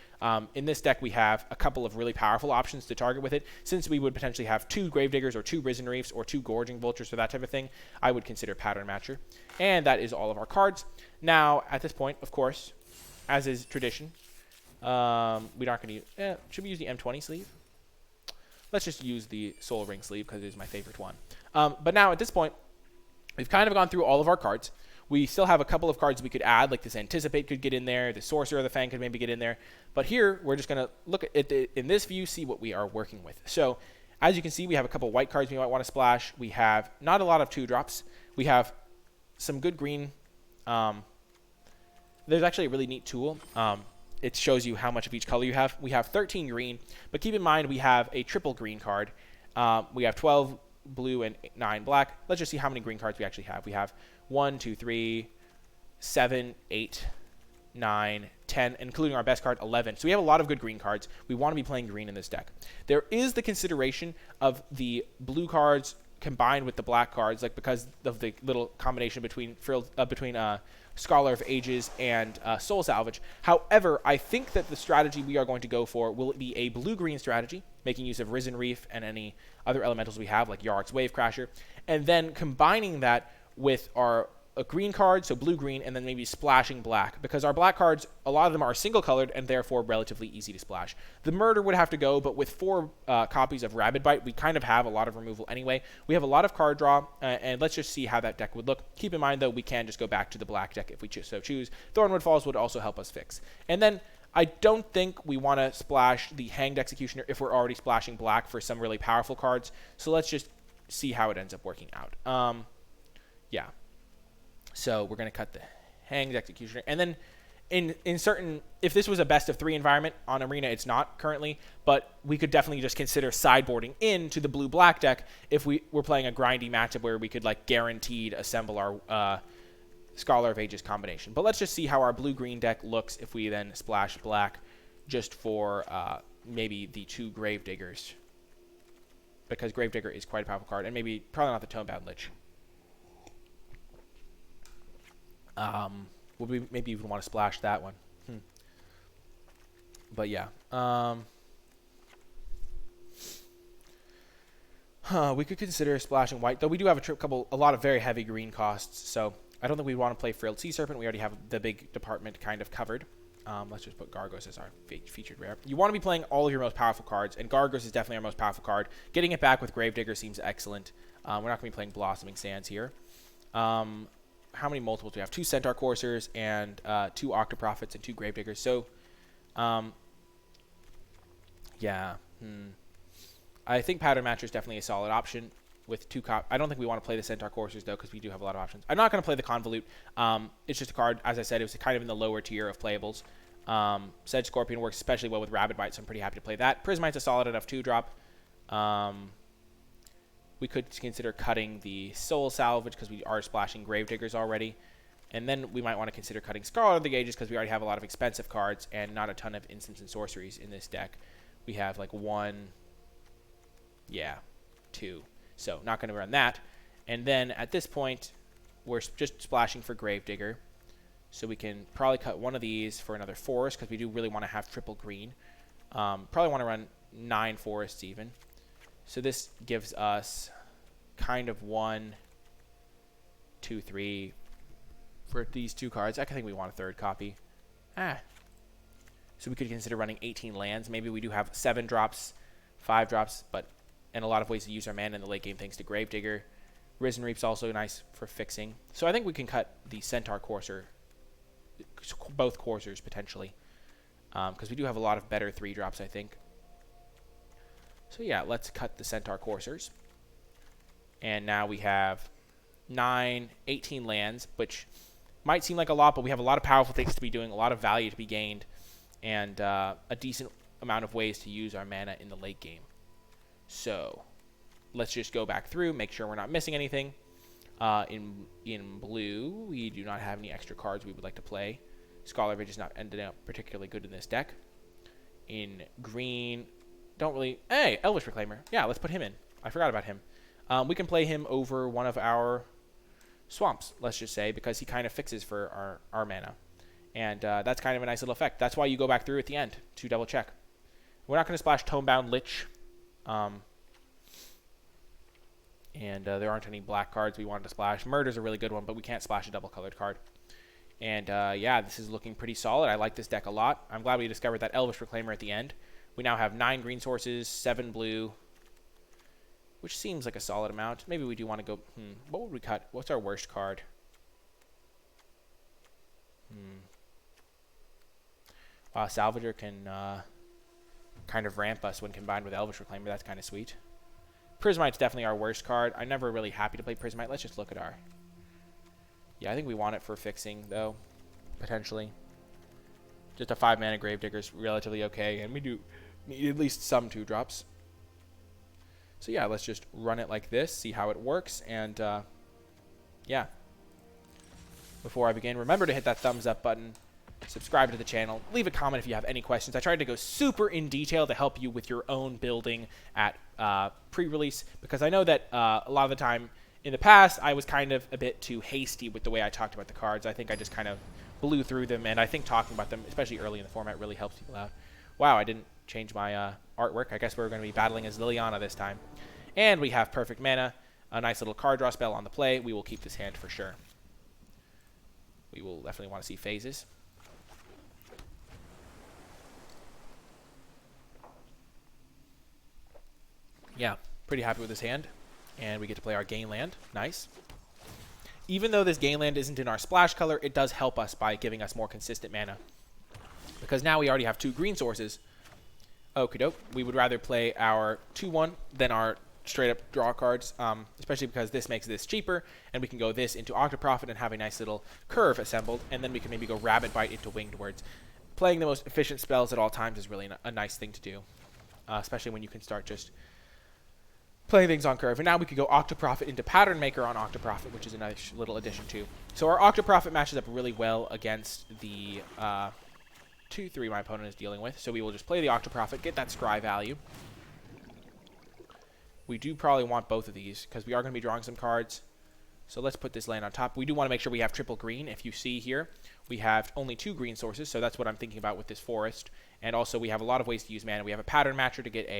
In this deck, we have a couple of really powerful options to target with it. Since we would potentially have 2 Gravediggers or 2 Risen Reefs or 2 Gorging Vultures or that type of thing, I would consider Pattern Matcher. And that is all of our cards. Now, at this point, of course, as is tradition, we're not going to use... should we use the M20 sleeve? Let's just use the Soul Ring sleeve because it is my favorite one. But now at this point, we've kind of gone through all of our cards. We still have a couple of cards we could add, like this Anticipate could get in there, the Sorcerer of the Fang could maybe get in there. But here, we're just going to look at it in this view, see what we are working with. So as you can see, we have a couple white cards we might want to splash. We have not a lot of 2-drops. We have some good green. There's actually a really neat tool. It shows you how much of each color you have. We have 13 green, but keep in mind we have a triple green card. We have 12 blue and 9 black. Let's just see how many green cards we actually have. We have 1, 2, 3, 7, 8, 9, 10, including our best card, 11. So we have a lot of good green cards. We want to be playing green in this deck. There is the consideration of the blue cards combined with the black cards, like because of the little combination between Scholar of Ages and Soul Salvage. However, I think that the strategy we are going to go for will be a blue-green strategy, making use of Risen Reef and any other elementals we have, like Yarok's Wave Crasher, and then combining that with our a green card, so blue-green, and then maybe splashing black, because our black cards, a lot of them are single-colored and therefore relatively easy to splash. The Murder would have to go, but with 4 copies of Rabid Bite, we kind of have a lot of removal anyway. We have a lot of card draw, and let's just see how that deck would look. Keep in mind, though, we can just go back to the black deck if we so choose. Thornwood Falls would also help us fix. And then I don't think we want to splash the Hanged Executioner if we're already splashing black for some really powerful cards. So let's just see how it ends up working out. Yeah. So we're going to cut the Hanged Executioner. And then in certain, if this was a best of 3 environment on Arena, it's not currently, but we could definitely just consider sideboarding into the blue-black deck if we were playing a grindy matchup where we could like guaranteed assemble our Scholar of Ages combination. But let's just see how our blue-green deck looks if we then splash black just for maybe the 2 Gravediggers, because Gravedigger is quite a powerful card, and maybe probably not the Tonebound Lich. Would we maybe even want to splash that one? But yeah. We could consider splashing white, though we do have a lot of very heavy green costs, so I don't think we want to play Frilled Sea Serpent. We already have the big department kind of covered. Let's just put Gargos as our featured rare. You want to be playing all of your most powerful cards, and Gargos is definitely our most powerful card. Getting it back with Gravedigger seems excellent. We're not going to be playing Blossoming Sands here. How many multiples do we have? 2 Centaur Coursers and 2 Octoprophets and 2 Gravediggers. So, yeah. I think Pattern Matcher is definitely a solid option with 2 I don't think we want to play the Centaur Coursers, though, because we do have a lot of options. I'm not going to play the Convolute. It's just a card, as I said, it was kind of in the lower tier of playables. Sedge Scorpion works especially well with Rabid Bite, so I'm pretty happy to play that. Prismite's a solid enough 2-drop. We could consider cutting the Soul Salvage because we are splashing Gravediggers already. And then we might want to consider cutting Scholar of the Ages because we already have a lot of expensive cards and not a ton of instants and sorceries in this deck. We have like 1, 2. So not going to run that. And then at this point, we're just splashing for Gravedigger. So we can probably cut one of these for another forest because we do really want to have triple green. Probably want to run 9 forests even. So this gives us kind of 1, 2, 3 for these 2 cards. I think we want a 3rd copy. So we could consider running 18 lands. Maybe we do have 7 drops, 5 drops, and a lot of ways to use our mana in the late game thanks to Gravedigger. Risen Reap's also nice for fixing. So I think we can cut the Centaur Courser, both Coursers potentially, because we do have a lot of better 3 drops, I think. So yeah, let's cut the Centaur Coursers. And now we have 18 lands, which might seem like a lot, but we have a lot of powerful things to be doing, a lot of value to be gained, and a decent amount of ways to use our mana in the late game. So let's just go back through, make sure we're not missing anything. In blue, we do not have any extra cards we would like to play. Scholar of Ages is not ended up particularly good in this deck. In green, don't really... Hey, Elvish Reclaimer. Yeah, let's put him in. I forgot about him. We can play him over one of our swamps, let's just say, because he kind of fixes for our mana. And that's kind of a nice little effect. That's why you go back through at the end to double check. We're not going to splash Tonebound Lich. And there aren't any black cards we wanted to splash. Murder's a really good one, but we can't splash a double-colored card. And yeah, this is looking pretty solid. I like this deck a lot. I'm glad we discovered that Elvish Reclaimer at the end. We now have 9 green sources, 7 blue, which seems like a solid amount. Maybe we do want to go... what would we cut? What's our worst card? Wow, Salvager can kind of ramp us when combined with Elvish Reclaimer. That's kind of sweet. Prismite's definitely our worst card. I'm never really happy to play Prismite. Let's just look at our... Yeah, I think we want it for fixing, though, potentially. Just a 5-mana Gravedigger's relatively okay, and we do need at least some 2-drops. So yeah, let's just run it like this, see how it works, and yeah. Before I begin, remember to hit that thumbs up button, subscribe to the channel, leave a comment if you have any questions. I tried to go super in detail to help you with your own building at pre-release, because I know that a lot of the time in the past I was kind of a bit too hasty with the way I talked about the cards. I think I just kind of blew through them, and I think talking about them, especially early in the format, really helps people out. Wow, I didn't change my artwork. I guess we're going to be battling as Liliana this time. And we have perfect mana, a nice little card draw spell on the play. We will keep this hand for sure. we will definitely want to see phases. Yeah, pretty happy with this hand. And we get to play our gain land. Nice. Even though this gain land isn't in our splash color, it does help us by giving us more consistent mana. Because now we already have 2 green sources. Okie doke. We would rather play our 2-1 than our straight up draw cards, especially because this makes this cheaper, and we can go this into Octoprofit and have a nice little curve assembled, and then we can maybe go Rabbit Bite into Winged Words. Playing the most efficient spells at all times is really a nice thing to do, especially when you can start just playing things on curve. And now we could go Octoprofit into Pattern Maker on Octoprofit, which is a nice little addition too. So our Octoprofit matches up really well against the 2-3 my opponent is dealing with. So we will just play the Octoprofit, get that scry value. We do probably want both of these because we are going to be drawing some cards. So let's put this land on top. We do want to make sure we have triple green. If you see here, we have only 2 green sources, so that's what I'm thinking about with this forest. And also we have a lot of ways to use mana. We have a Pattern Matcher to get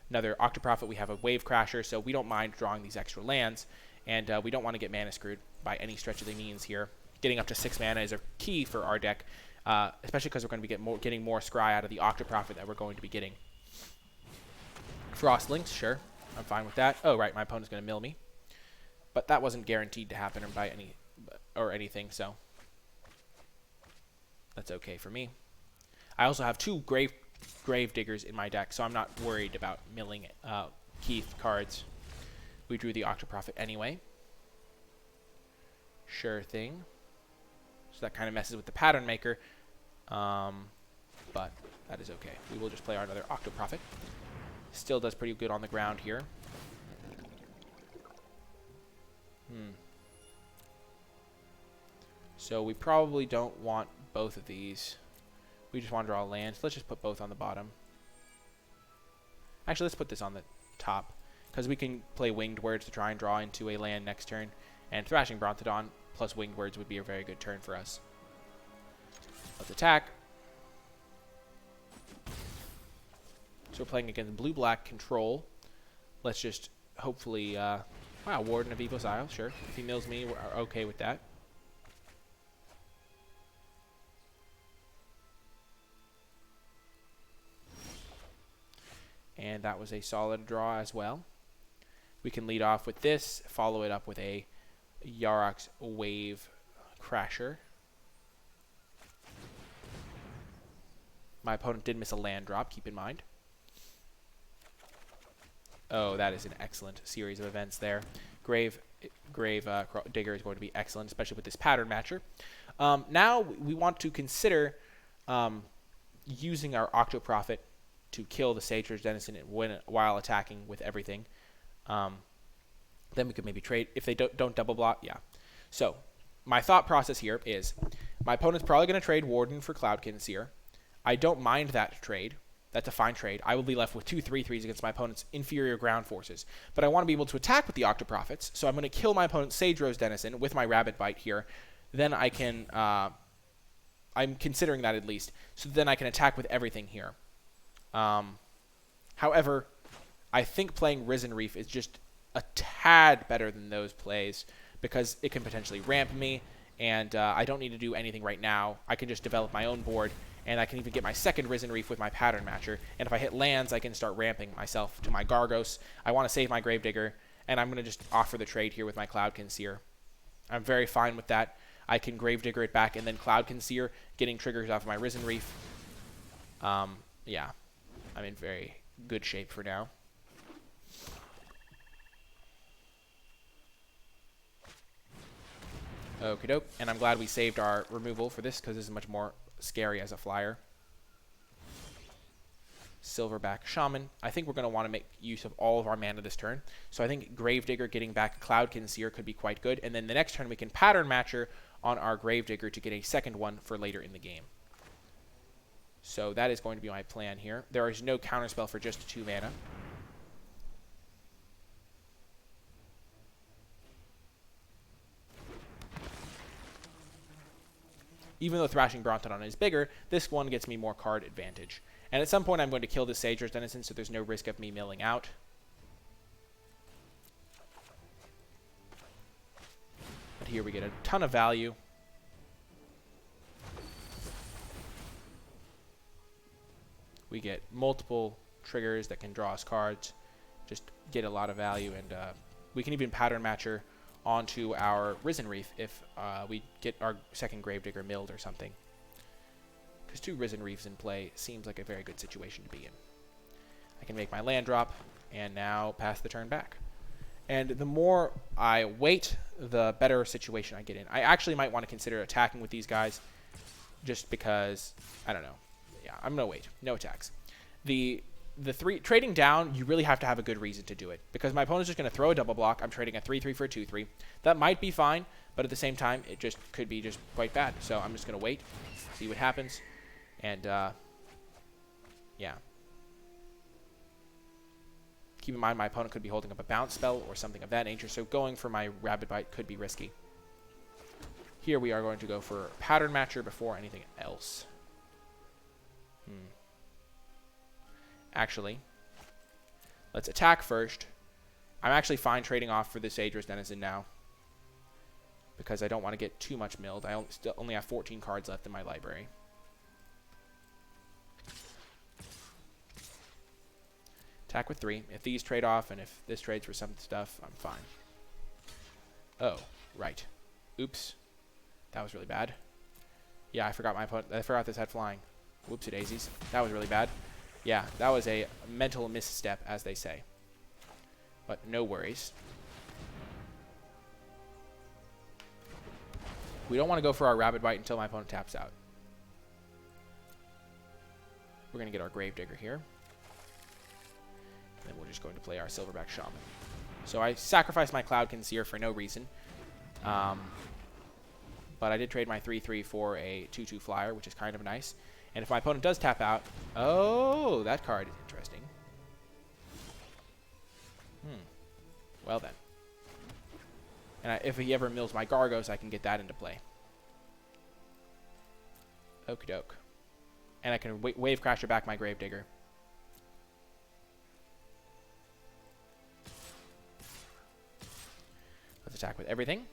another Octoprofit. We have a Wave Crasher, so we don't mind drawing these extra lands. And we don't want to get mana screwed by any stretch of the means here. Getting up to 6 mana is a key for our deck, especially because we're going to be getting more scry out of the Octoprofit that we're going to be getting. Frost Links, sure. I'm fine with that. Oh, right, my opponent's going to mill me. But that wasn't guaranteed to happen by anything, so that's okay for me. I also have 2 Grave Diggers in my deck, so I'm not worried about milling Keith cards. We drew the Octoprofit anyway. Sure thing. So that kind of messes with the Pattern Maker, but that is okay. We will just play our another Octoprofit. Still does pretty good on the ground here. So we probably don't want both of these. We just want to draw lands. Let's just put both on the bottom. Actually, let's put this on the top, because we can play Winged Words to try and draw into a land next turn. And Thrashing Brontodon plus Winged Words would be a very good turn for us. Let's attack. So we're playing against blue-black control. Let's just hopefully... wow, Warden of Evos Isle, sure. If he mills me, we're okay with that. And that was a solid draw as well. We can lead off with this, follow it up with a Yarok's Wave Crasher. My opponent did miss a land drop, keep in mind. Oh, that is an excellent series of events there. Grave Digger is going to be excellent, especially with this Pattern Matcher. Now we want to consider using our Octoprofit to kill the Sage's Denizen while attacking with everything. Then we could maybe trade if they don't double block. Yeah. So my thought process here is my opponent's probably going to trade Warden for Cloudkin Seer. I don't mind that trade. That's a fine trade. I will be left with 2 3/3s against my opponent's inferior ground forces. But I want to be able to attack with the Octoprofits, so I'm going to kill my opponent's Sage Rose Denizen with my Rabbit Bite here. Then I can... I'm considering that at least. So then I can attack with everything here. However, I think playing Risen Reef is just a tad better than those plays, because it can potentially ramp me, and I don't need to do anything right now. I can just develop my own board, and I can even get my second Risen Reef with my Pattern Matcher. And if I hit lands, I can start ramping myself to my Gargos. I want to save my Gravedigger, and I'm going to just offer the trade here with my Cloudkin Seer. I'm very fine with that. I can Gravedigger it back and then Cloudkin Seer, getting triggers off of my Risen Reef. Yeah, I'm in very good shape for now. Okie doke, and I'm glad we saved our removal for this, because this is much more scary as a flyer. Silverback Shaman. I think we're going to want to make use of all of our mana this turn. So I think Gravedigger getting back Cloudkin Seer could be quite good. And then the next turn we can Pattern Matcher on our Gravedigger to get a second one for later in the game. So that is going to be my plan here. There is no counterspell for just 2 mana. Even though Thrashing Brontodon is bigger, this one gets me more card advantage. And at some point I'm going to kill this Sage's Denizen, so there's no risk of me milling out. But here we get a ton of value. We get multiple triggers that can draw us cards, just get a lot of value, and we can even pattern matcher onto our Risen Reef if we get our second Gravedigger milled or something. Because 2 Risen Reefs in play seems like a very good situation to be in. I can make my land drop and now pass the turn back. And the more I wait, the better situation I get in. I actually might want to consider attacking with these guys just because, I don't know. Yeah, I'm going to wait. No attacks. The trading down, you really have to have a good reason to do it. Because my opponent's just going to throw a double block. I'm trading a 3-3 for a 2-3. That might be fine, but at the same time, it just could be just quite bad. So I'm just going to wait, see what happens. And, yeah. Keep in mind, my opponent could be holding up a bounce spell or something of that nature, so going for my Rabid Bite could be risky. Here we are going to go for Pattern Matcher before anything else. Actually, let's attack first. I'm actually fine trading off for this Aedrus Denizen now, because I don't want to get too much milled. I only have 14 cards left in my library. Attack with 3. If these trade off, and if this trades for some stuff, I'm fine. Oh, right. Oops. That was really bad. Yeah, I forgot this had flying. Whoopsie daisies. That was really bad. Yeah, that was a mental misstep, as they say. But no worries. We don't want to go for our Rabid Bite until my opponent taps out. We're going to get our Gravedigger here. And we're just going to play our Silverback Shaman. So I sacrificed my Cloud Conceer for no reason. But I did trade my 3-3 for a 2-2 flyer, which is kind of nice. And if my opponent does tap out... Oh, that card is interesting. Well then. And if he ever mills my Gargos, I can get that into play. Okie doke. And I can Wave Crasher back my Gravedigger. Let's attack with everything.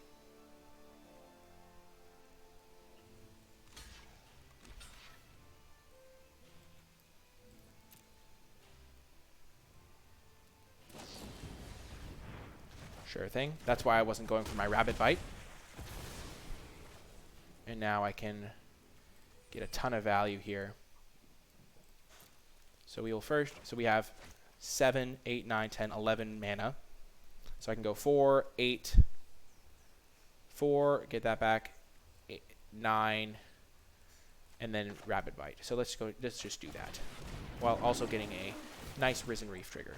Sure thing. That's why I wasn't going for my Rabid Bite. And now I can get a ton of value here. So we will first... So we have 7, 8, 9, 10, 11 mana. So I can go 4, 8, 4, get that back, 8, 9, and then Rabid Bite. So let's just do that, while also getting a nice Risen Reef trigger.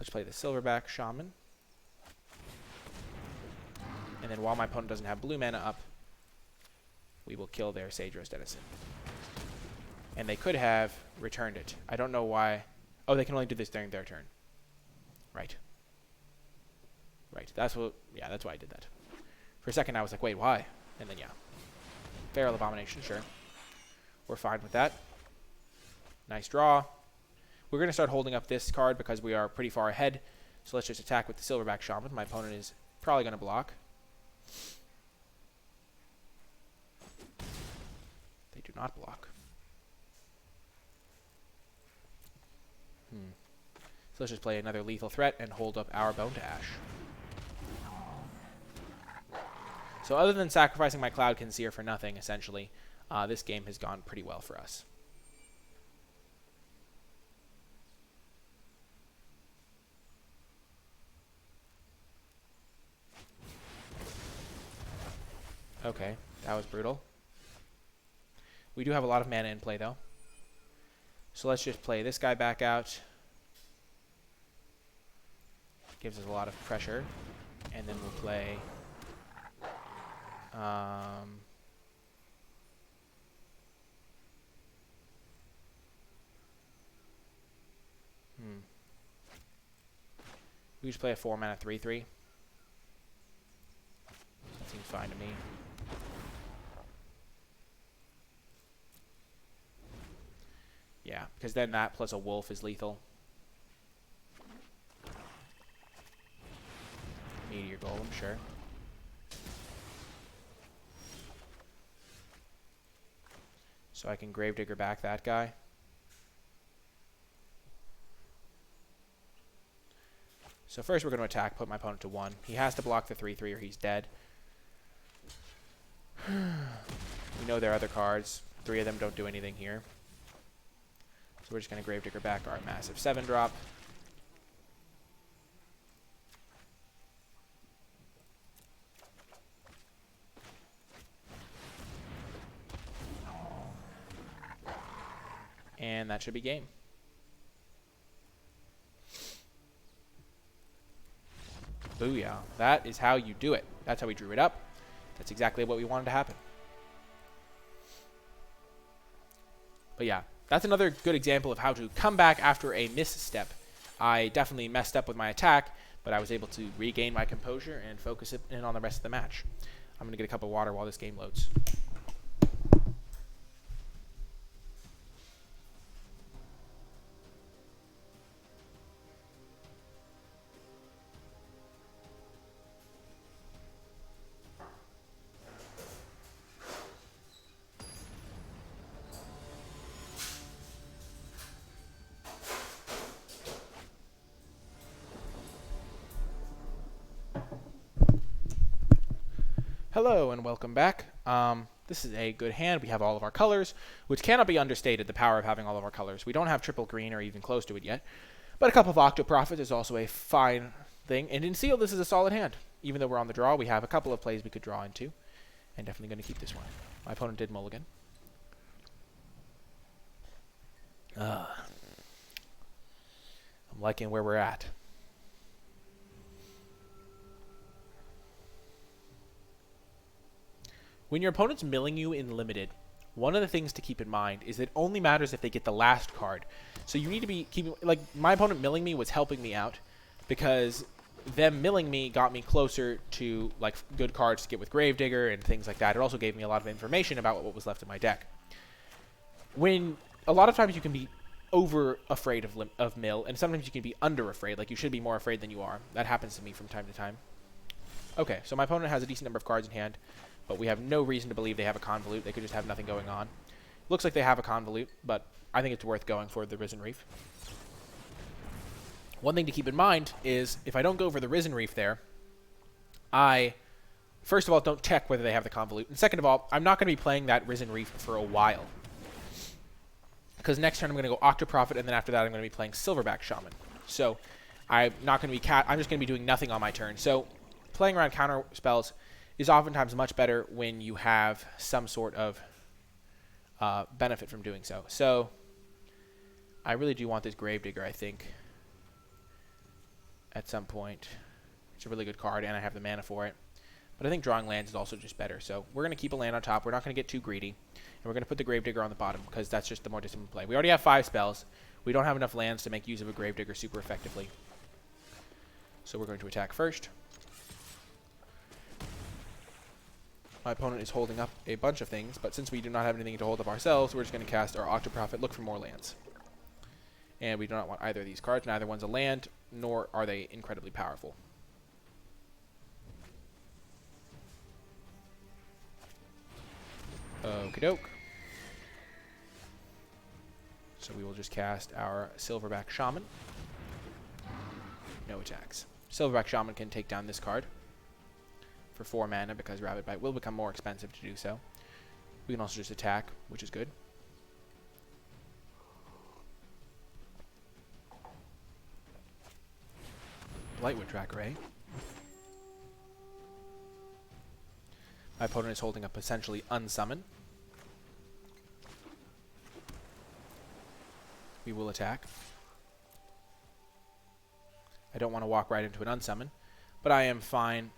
Let's play the Silverback Shaman. And then while my opponent doesn't have blue mana up, we will kill their Aedrus Denizen. And they could have returned it. I don't know why. Oh, they can only do this during their turn. Right. Right. That's what. Yeah, that's why I did that. For a second, I was like, wait, why? And then, yeah. Feral Abomination, sure. We're fine with that. Nice draw. We're going to start holding up this card because we are pretty far ahead. So let's just attack with the Silverback Shaman. My opponent is probably going to block. They do not block. So let's just play another lethal threat and hold up our Bone to Ash. So other than sacrificing my Cloud Conceer for nothing, essentially, this game has gone pretty well for us. Okay, that was brutal. We do have a lot of mana in play, though. So let's just play this guy back out. Gives us a lot of pressure. And then we'll play... We just play a 4-mana 3-3. That seems fine to me. Yeah, because then that plus a wolf is lethal. Meteor Golem, sure. So I can Gravedigger back that guy. So first we're going to attack, put my opponent to 1. He has to block the 3/3 or he's dead. We know there are other cards. 3 of them don't do anything here. So we're just going to Gravedigger back our massive 7-drop. And that should be game. Booyah. That is how you do it. That's how we drew it up. That's exactly what we wanted to happen. But yeah, that's another good example of how to come back after a misstep. I definitely messed up with my attack, but I was able to regain my composure and focus it in on the rest of the match. I'm going to get a cup of water while this game loads. Hello and welcome back. This is a good hand. We have all of our colors, which cannot be understated, the power of having all of our colors. We don't have triple green or even close to it yet, but a couple of Octo Profit is also a fine thing. And in Sealed, this is a solid hand. Even though we're on the draw, we have a couple of plays we could draw into, and definitely going to keep this one. My opponent did mulligan. I'm liking where we're at. When your opponent's milling you in Limited, one of the things to keep in mind is that it only matters if they get the last card. So you need to be keeping, like, my opponent milling me was helping me out because them milling me got me closer to, like, good cards to get with Gravedigger and things like that. It also gave me a lot of information about what was left in my deck. When a lot of times you can be over afraid of mill, and sometimes you can be under afraid. Like, you should be more afraid than you are. That happens to me from time to time. Okay, so my opponent has a decent number of cards in hand, but we have no reason to believe they have a Convolute. They could just have nothing going on. Looks like they have a Convolute, but I think it's worth going for the Risen Reef. One thing to keep in mind is if I don't go for the Risen Reef there, I, first of all, don't check whether they have the Convolute. And second of all, I'm not going to be playing that Risen Reef for a while. Because next turn I'm going to go Octo Profit, and then after that I'm going to be playing Silverback Shaman. So I'm not going to be I'm just going to be doing nothing on my turn. So playing around counter spells is oftentimes much better when you have some sort of benefit from doing so. So I really do want this Gravedigger, I think, at some point. It's a really good card, and I have the mana for it. But I think drawing lands is also just better. So we're going to keep a land on top. We're not going to get too greedy. And we're going to put the Gravedigger on the bottom because that's just the more disciplined play. We already have 5 spells. We don't have enough lands to make use of a Gravedigger super effectively. So we're going to attack first. My opponent is holding up a bunch of things, but since we do not have anything to hold up ourselves, we're just going to cast our Octo Profit, look for more lands. And we do not want either of these cards. Neither one's a land, nor are they incredibly powerful. Okie doke. So we will just cast our Silverback Shaman. No attacks. Silverback Shaman can take down this card for 4 mana because Rabid Bite will become more expensive to do so. We can also just attack, which is good. Blightwood Tracker, eh? My opponent is holding up essentially Unsummon. We will attack. I don't want to walk right into an Unsummon, but I am fine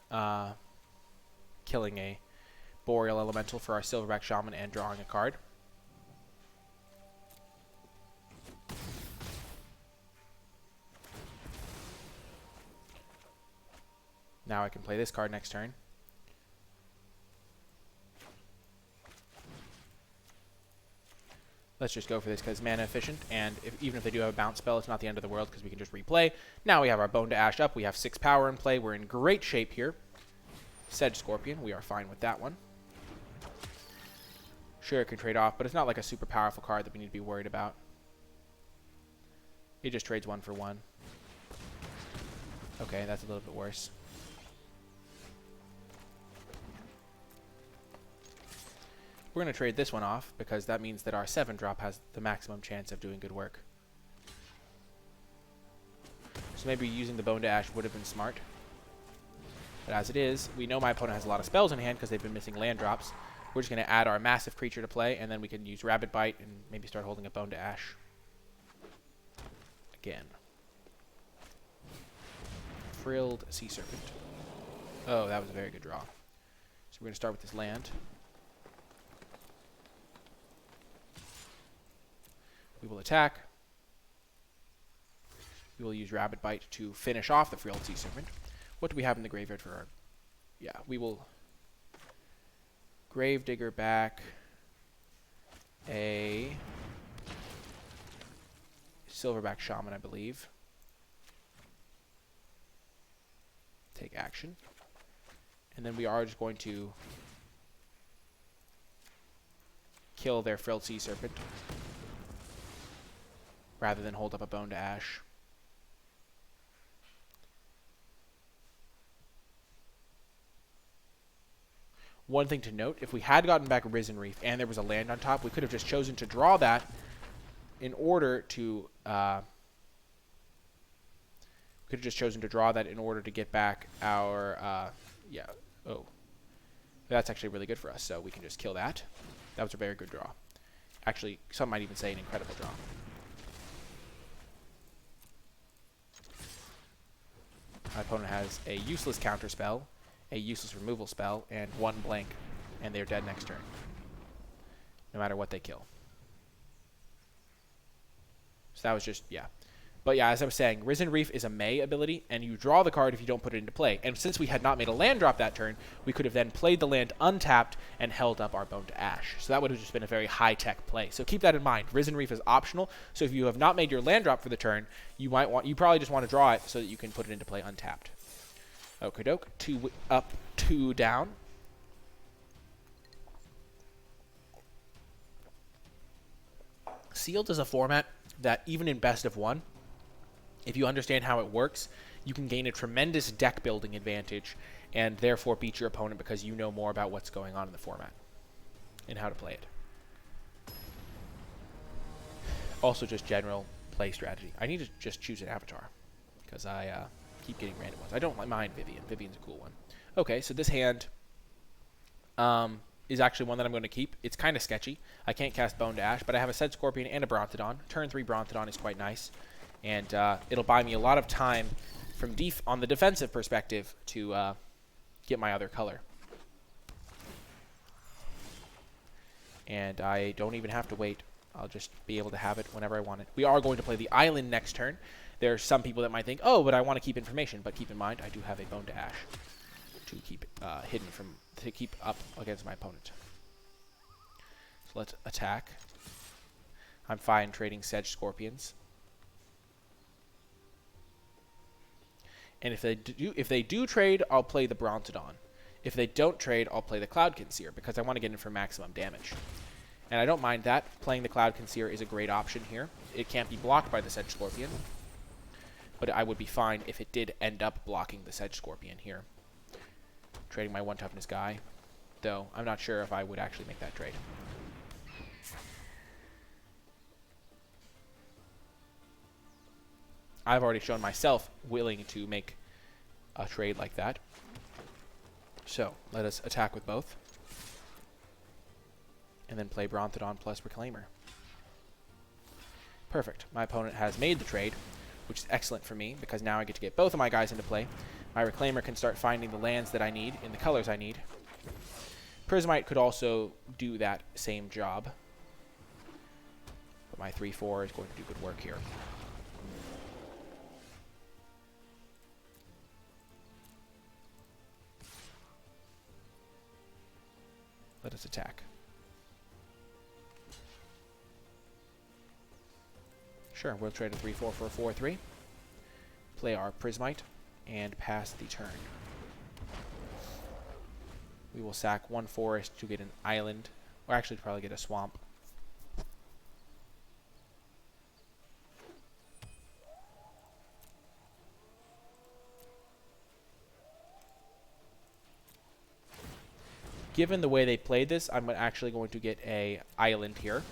killing a Boreal Elemental for our Silverback Shaman and drawing a card. Now I can play this card next turn. Let's just go for this because it's mana efficient, and even if they do have a bounce spell, it's not the end of the world because we can just replay. Now we have our Bone to Ash up. We have 6 power in play. We're in great shape here. Sedge Scorpion, we are fine with that one. Sure, it can trade off, but it's not like a super powerful card that we need to be worried about. It just trades 1 for 1. Okay, that's a little bit worse. We're going to trade this one off because that means that our 7-drop has the maximum chance of doing good work. So maybe using the Bone to Ash would have been smart. But as it is, we know my opponent has a lot of spells in hand because they've been missing land drops. We're just going to add our massive creature to play, and then we can use Rabbit Bite and maybe start holding a Bone to Ash. Again. Frilled Sea Serpent. Oh, that was a very good draw. So we're going to start with this land. We will attack. We will use Rabbit Bite to finish off the Frilled Sea Serpent. What do we have in the graveyard for our... Yeah, we will Gravedigger back a Silverback Shaman, I believe. Take action. And then we are just going to kill their Frilled Sea Serpent rather than hold up a Bone to Ash. One thing to note, if we had gotten back Risen Reef and there was a land on top, we could have just chosen to draw that in order to get back our yeah. Oh, that's actually really good for us, so we can just kill that. That was a very good draw. Actually, some might even say an incredible draw. My opponent has a useless counter spell, a useless removal spell, and 1 blank, and they're dead next turn, no matter what they kill. So that was just, yeah. But yeah, as I was saying, Risen Reef is a May ability, and you draw the card if you don't put it into play. And since we had not made a land drop that turn, we could have then played the land untapped and held up our Bone to Ash. So that would have just been a very high-tech play. So keep that in mind. Risen Reef is optional, so if you have not made your land drop for the turn, you probably just want to draw it so that you can put it into play untapped. Okie doke. 2 up, 2 down. Sealed is a format that even in best of 1, if you understand how it works, you can gain a tremendous deck building advantage and therefore beat your opponent because you know more about what's going on in the format and how to play it. Also just general play strategy. I need to just choose an avatar because I keep getting random ones. I don't mind Vivian. Vivian's a cool one. Okay, so this hand is actually one that I'm going to keep. It's kind of sketchy. I can't cast Bone to Ash, but I have a Sedge Scorpion and a Brontodon. Turn 3 Brontodon is quite nice. And it'll buy me a lot of time from on the defensive perspective to get my other color. And I don't even have to wait. I'll just be able to have it whenever I want it. We are going to play the island next turn. There are some people that might think, oh, but I want to keep information. But keep in mind, I do have a Bone to Ash to keep hidden to keep up against my opponent. So let's attack. I'm fine trading Sedge Scorpions. And if they do trade, I'll play the Brontodon. If they don't trade, I'll play the Cloud Conceer because I want to get in for maximum damage. And I don't mind that. Playing the Cloud Conceer is a great option here. It can't be blocked by the Sedge Scorpion. But I would be fine if it did end up blocking the Sedge Scorpion here. Trading my 1 toughness guy. Though, I'm not sure if I would actually make that trade. I've already shown myself willing to make a trade like that. So, let us attack with both. And then play Brontodon plus Reclaimer. Perfect. My opponent has made the trade, which is excellent for me, because now I get to get both of my guys into play. My Reclaimer can start finding the lands that I need in the colors I need. Prismite could also do that same job. But my 3/4 is going to do good work here. Let us attack. Sure, we'll trade a 3/4 for a 4/3. Play our Prismite and pass the turn. We will sack 1 forest to get an island Or actually probably get a swamp. Given the way they played this, I'm actually going to get a island here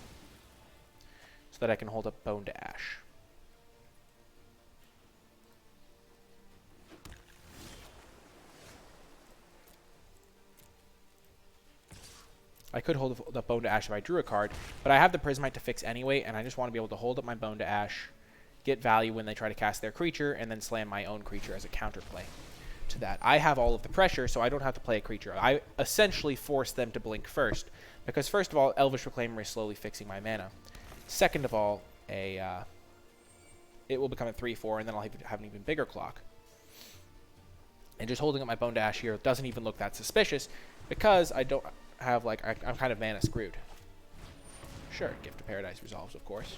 so that I can hold up Bone to Ash. I could hold the Bone to Ash if I drew a card, but I have the Prismite to fix anyway, and I just want to be able to hold up my Bone to Ash, get value when they try to cast their creature, and then slam my own creature as a counterplay to that. I have all of the pressure, so I don't have to play a creature. I essentially force them to blink first, because first of all, Elvish Reclaimer is slowly fixing my mana. Second of all, it will become a 3/4, and then I'll have an even bigger clock. And just holding up my Bone to Ash here doesn't even look that suspicious, because I don't have, like, I'm kind of mana screwed. Sure, Gift of Paradise resolves, of course.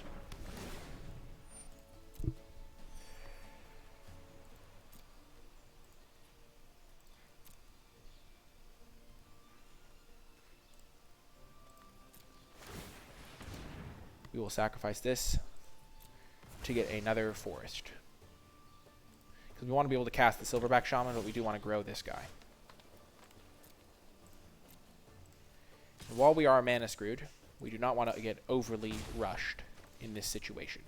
We will sacrifice this to get another forest. Because we want to be able to cast the Silverback Shaman, but we do want to grow this guy. And while we are mana screwed, we do not want to get overly rushed in this situation.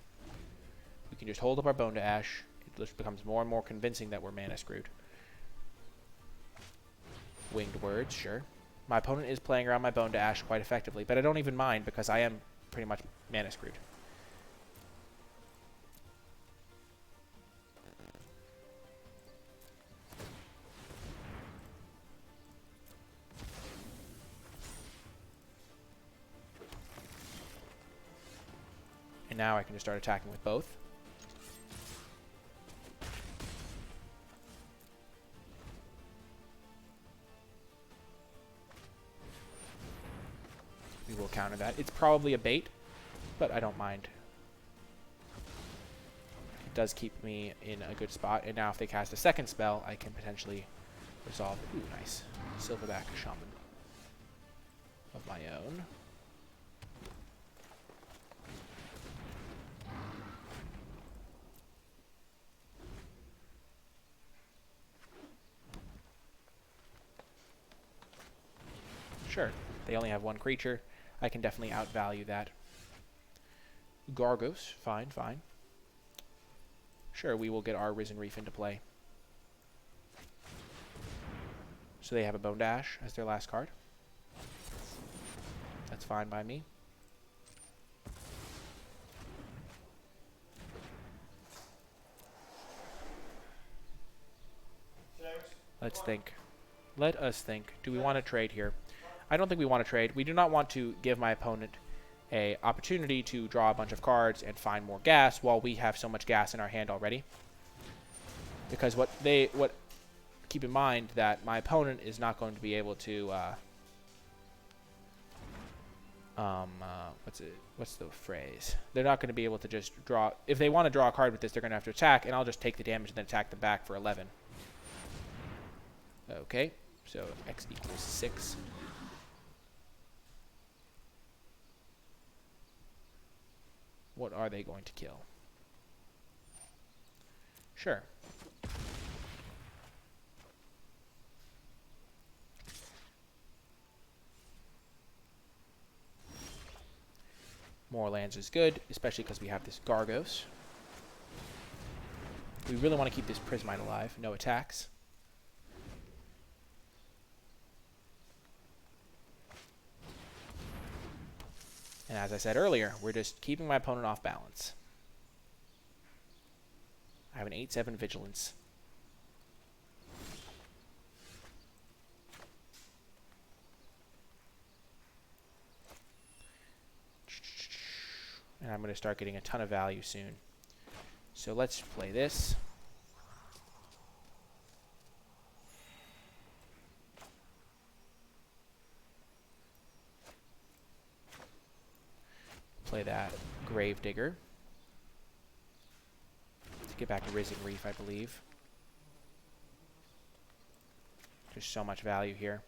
We can just hold up our Bone to Ash. It just becomes more and more convincing that we're mana screwed. Winged Words, sure. My opponent is playing around my Bone to Ash quite effectively, but I don't even mind because I am pretty much mana screwed. And now I can just start attacking with both. We will counter that. It's probably a bait, but I don't mind. It does keep me in a good spot. And now if they cast a second spell, I can potentially resolve. Ooh, nice. Silverback Shaman of my own. Sure, they only have one creature. I can definitely outvalue that. Gargos, fine, fine. Sure, we will get our Risen Reef into play. So they have a Bone Dash as their last card. That's fine by me. Let's think. Let us think. Do we want to trade here? I don't think we want to trade. We do not want to give my opponent a opportunity to draw a bunch of cards and find more gas while we have so much gas in our hand already. Because keep in mind that my opponent is not going to be able to what's the phrase? They're not going to be able to just draw. If they want to draw a card with this, they're going to have to attack, and I'll just take the damage and then attack them back for 11. Okay, so X equals 6. What are they going to kill? Sure. More lands is good, especially because we have this Gargos. We really want to keep this Prismite alive. No attacks. And as I said earlier, we're just keeping my opponent off balance. I have an 8/7 Vigilance. And I'm going to start getting a ton of value soon. So let's play this. Play that Gravedigger to get back to Risen Reef, I believe. There's so much value here.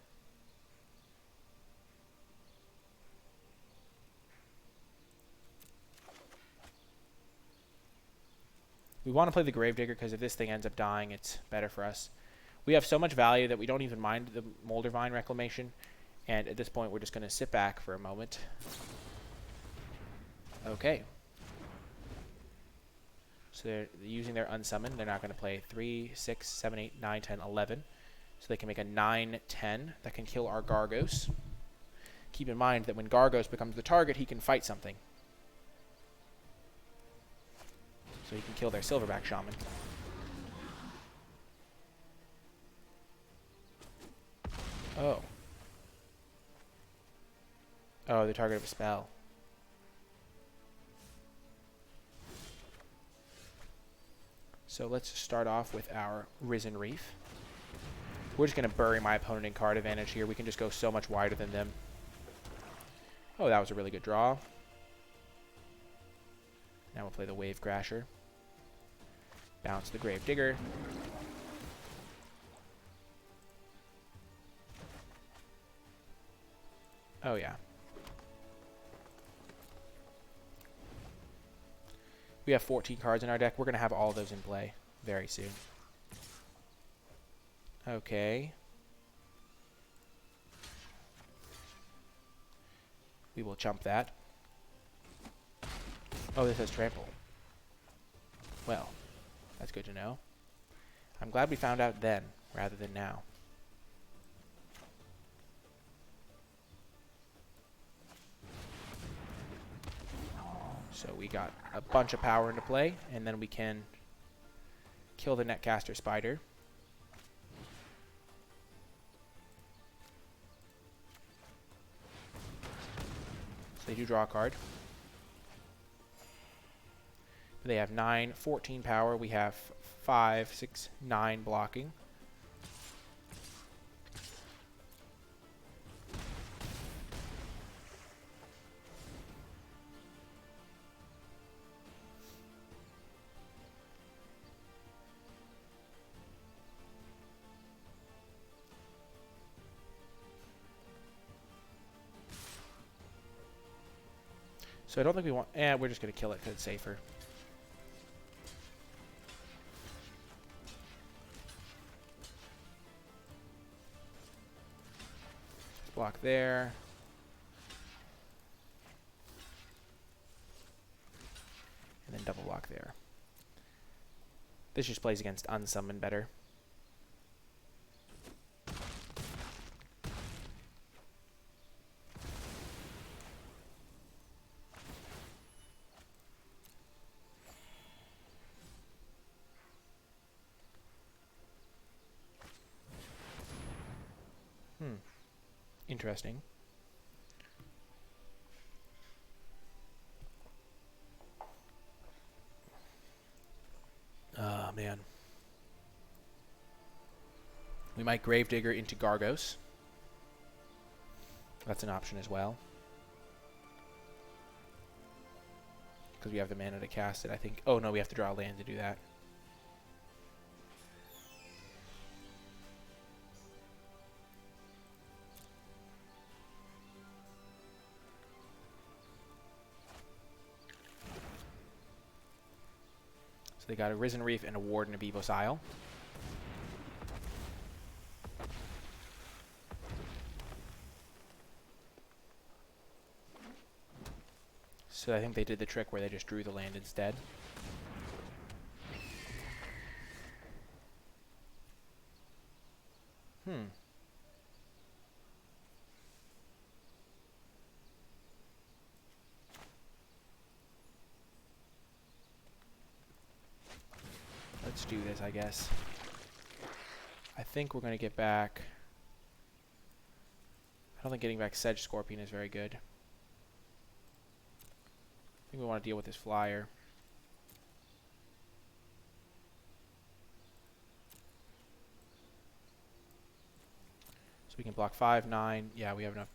We want to play the Gravedigger because if this thing ends up dying, it's better for us. We have so much value that we don't even mind the Moldervine Reclamation. And at this point, we're just going to sit back for a moment. Okay. So they're using their Unsummon. They're not going to play 3, 6, 7, 8, 9, 10, 11. So they can make a 9, 10 that can kill our Gargos. Keep in mind that when Gargos becomes the target, he can fight something. So he can kill their Silverback Shaman. Oh. Oh, the target of a spell. So let's start off with our Risen Reef. We're just going to bury my opponent in card advantage here. We can just go so much wider than them. Oh, that was a really good draw. Now we'll play the Wave Crasher. Bounce the Gravedigger. Oh, yeah. We have 14 cards in our deck. We're going to have all those in play very soon. Okay. We will chump that. Oh, this has trample. Well, that's good to know. I'm glad we found out then, rather than now. So we got a bunch of power into play, and then we can kill the Netcaster Spider. So they do draw a card. But they have 9, 14 power. We have 5, 6, 9 blocking. So I don't think we want... we're just going to kill it because it's safer. Let's block there. And then double block there. This just plays against Unsummon better. Interesting. Oh, man. We might Gravedigger into Gargos. That's an option as well. Because we have the mana to cast it, I think. Oh, no, we have to draw a land to do that. So they got a Risen Reef and a Warden of Evos Isle. So I think they did the trick where they just drew the land instead. Let's do this, I guess. I think we're going to get back... I don't think getting back Sedge Scorpion is very good. I think we want to deal with this flyer. So we can block 5, 9. Yeah, we have enough.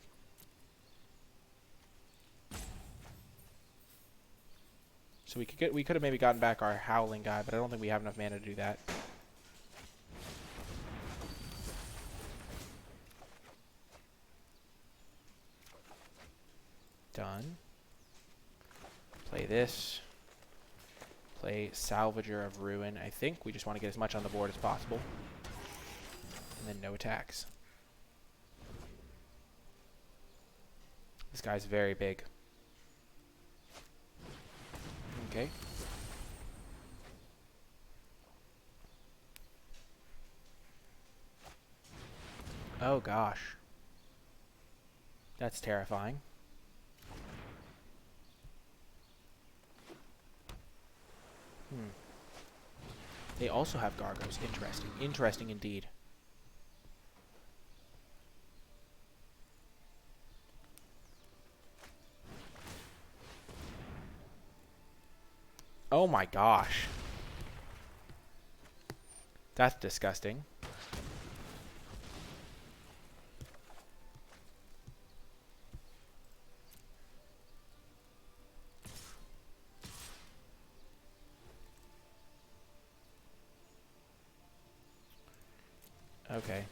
So we could have maybe gotten back our Howling guy, but I don't think we have enough mana to do that. Done. Play this. play Salvager of Ruin. I think we just want to get as much on the board as possible. And then no attacks. This guy's very big. Okay. Oh gosh. That's terrifying. They also have Gargos. Interesting. Interesting indeed. Oh my gosh. That's disgusting. Okay.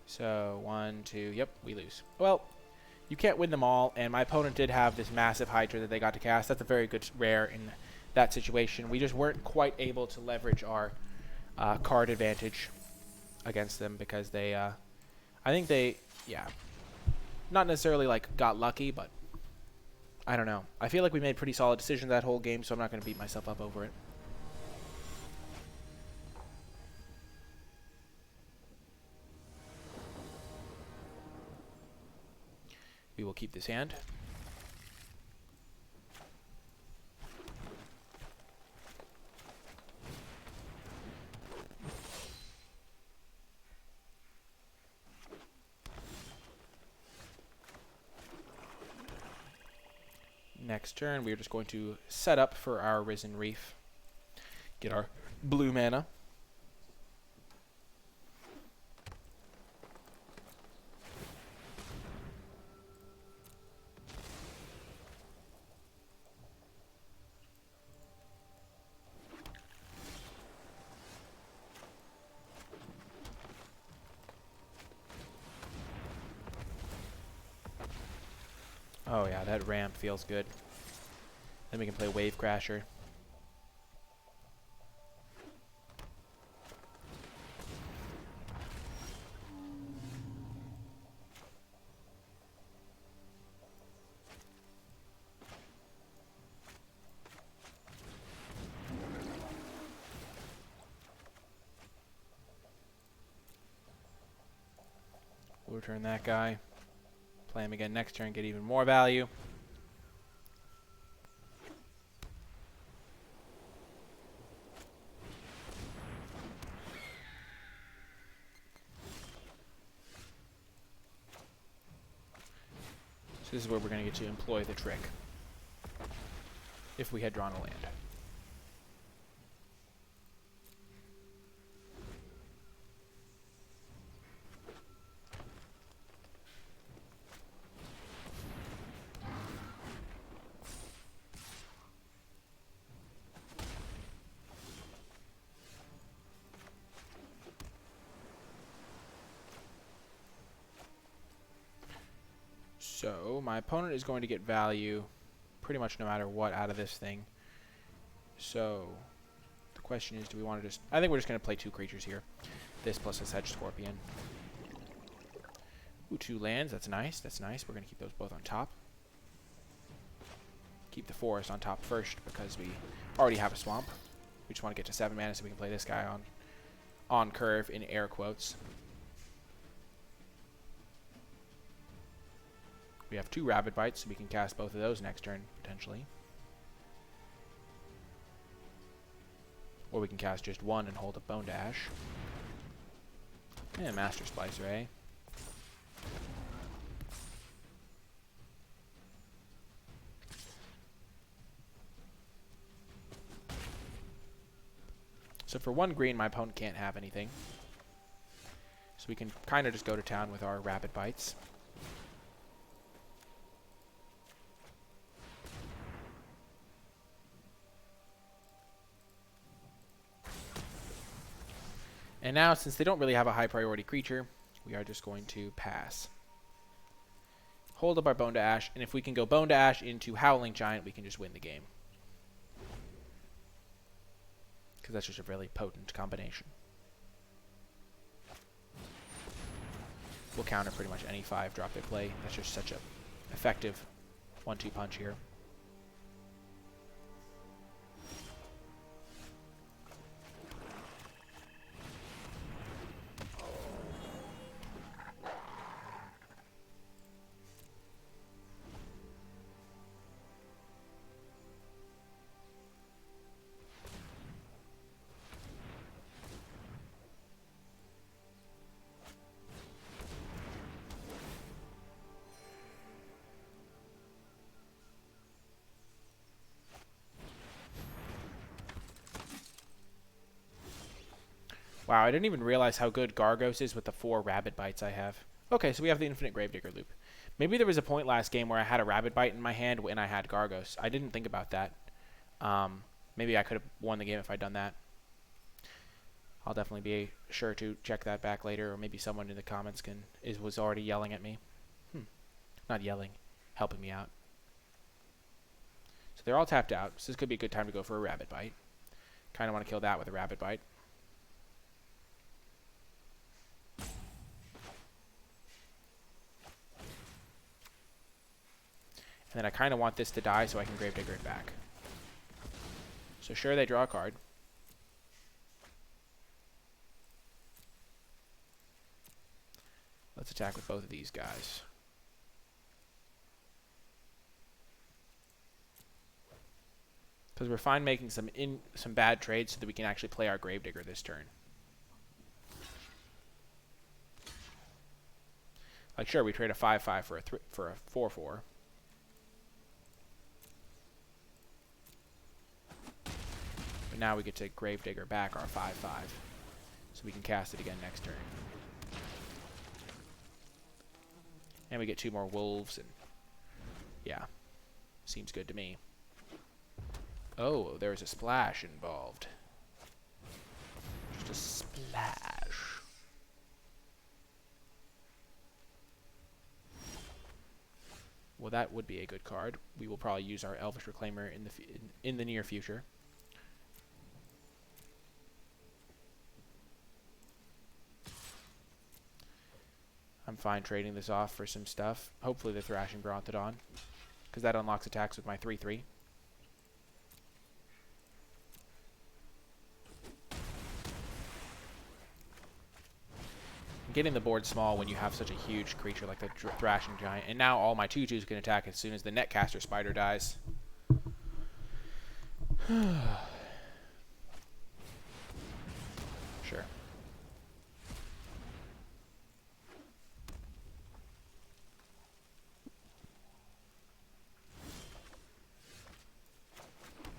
So, 1, 2, yep, we lose. Well, you can't win them all, and my opponent did have this massive Hydra that they got to cast. That's a very good rare in that situation. We just weren't quite able to leverage our card advantage against them because they, I think they, yeah, not necessarily like got lucky, but I don't know. I feel like we made pretty solid decisions that whole game, so I'm not going to beat myself up over it. We will keep this hand. Next turn, we are just going to set up for our Risen Reef. Get our blue mana. Oh yeah, that ramp feels good. Then we can play Wave Crasher. We'll return that guy. Play him again next turn, get even more value. So this is where we're going to get to employ the trick. If we had drawn a land. So my opponent is going to get value pretty much no matter what out of this thing. So the question is, do we want to just... I think we're just going to play 2 creatures here. This plus a Sedge Scorpion. Ooh, 2 lands. That's nice. That's nice. We're going to keep those both on top. Keep the forest on top first because we already have a swamp. We just want to get to 7 mana so we can play this guy on curve in air quotes. We have 2 Rabid Bites, so we can cast both of those next turn, potentially. Or we can cast just 1 and hold up Bone Dash. And Master Splicer, eh? So for 1 green, my opponent can't have anything. So we can kind of just go to town with our Rabid Bites. And now, since they don't really have a high priority creature, we are just going to pass. hold up our Bone to Ash, and if we can go Bone to Ash into Howling Giant, we can just win the game. Because that's just a really potent combination. We'll counter pretty much any 5-drop they play. That's just such a effective 1-2 punch here. Wow, I didn't even realize how good Gargos is with the 4 Rabid Bites I have. Okay, so we have the Infinite Gravedigger loop. Maybe there was a point last game where I had a Rabid Bite in my hand when I had Gargos. I didn't think about that. Maybe I could have won the game if I'd done that. I'll definitely be sure to check that back later, or maybe someone in the comments was already yelling at me. Not yelling, helping me out. So they're all tapped out, so this could be a good time to go for a Rabid Bite. Kind of want to kill that with a Rabid Bite. And then I kind of want this to die so I can Gravedigger it back. So sure, they draw a card. Let's attack with both of these guys. Because we're fine making some bad trades so that we can actually play our Gravedigger this turn. Like sure, we trade a 5/5 for a 4/4. Now we get to Gravedigger back our 5/5, so we can cast it again next turn. And we get 2 more wolves, and yeah, seems good to me. Oh, there's a splash involved. Just a splash. Well, that would be a good card. We will probably use our Elvish Reclaimer in the near future. I'm fine trading this off for some stuff. Hopefully the Thrashing Brontodon, because that unlocks attacks with my 3/3. Getting the board small when you have such a huge creature like the Thrashing Giant. And now all my 2/2s can attack as soon as the Netcaster Spider dies. Sure.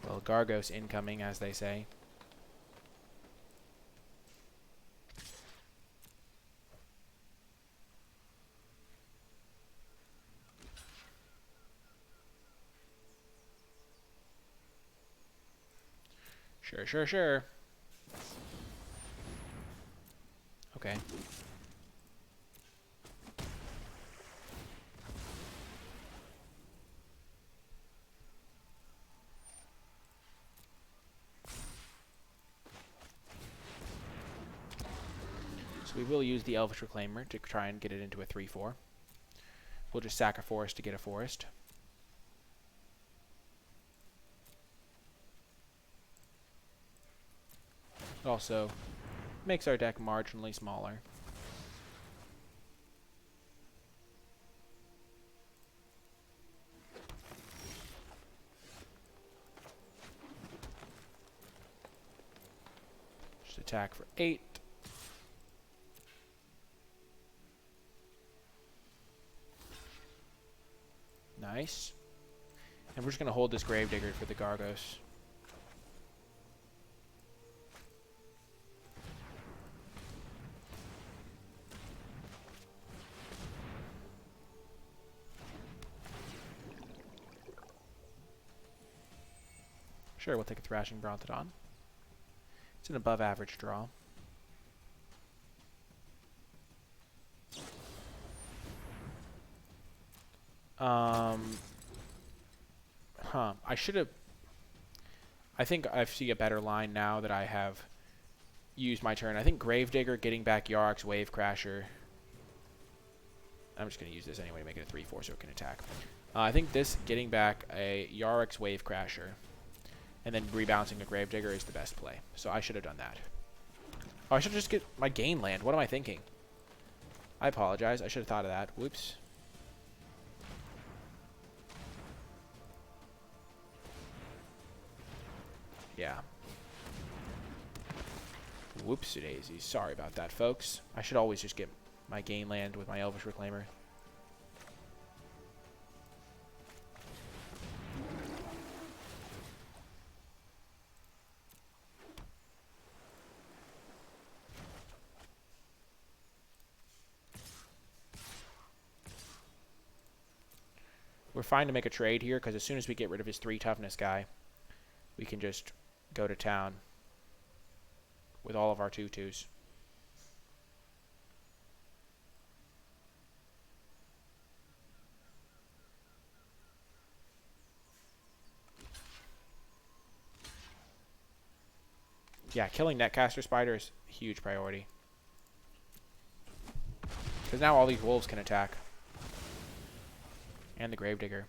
Well, Gargos incoming, as they say. Sure, sure, sure. Okay. So we will use the Elvish Reclaimer to try and get it into a 3/4. We'll just sack a forest to get a forest. Also makes our deck marginally smaller. Just attack for 8. Nice. And we're just going to hold this Gravedigger for the Gargos. Sure, we'll take a Thrashing Brontodon. It's an above average draw. I should have... I think I see a better line now that I have used my turn. I think Gravedigger getting back Yarok's Wave Crasher. I'm just going to use this anyway to make it a 3-4 so it can attack. I think this getting back a Yarok's Wave Crasher and then rebouncing a Gravedigger is the best play. So I should have done that. Oh, I should just get my gain land. What am I thinking? I apologize. I should have thought of that. Whoops. Yeah. Whoopsie daisies. Sorry about that, folks. I should always just get my gain land with my Elvish Reclaimer. We're fine to make a trade here because as soon as we get rid of his 3 toughness guy, we can just go to town with all of our 2/2s. Yeah, killing Netcaster Spider is a huge priority. Because now all these wolves can attack. And the Gravedigger.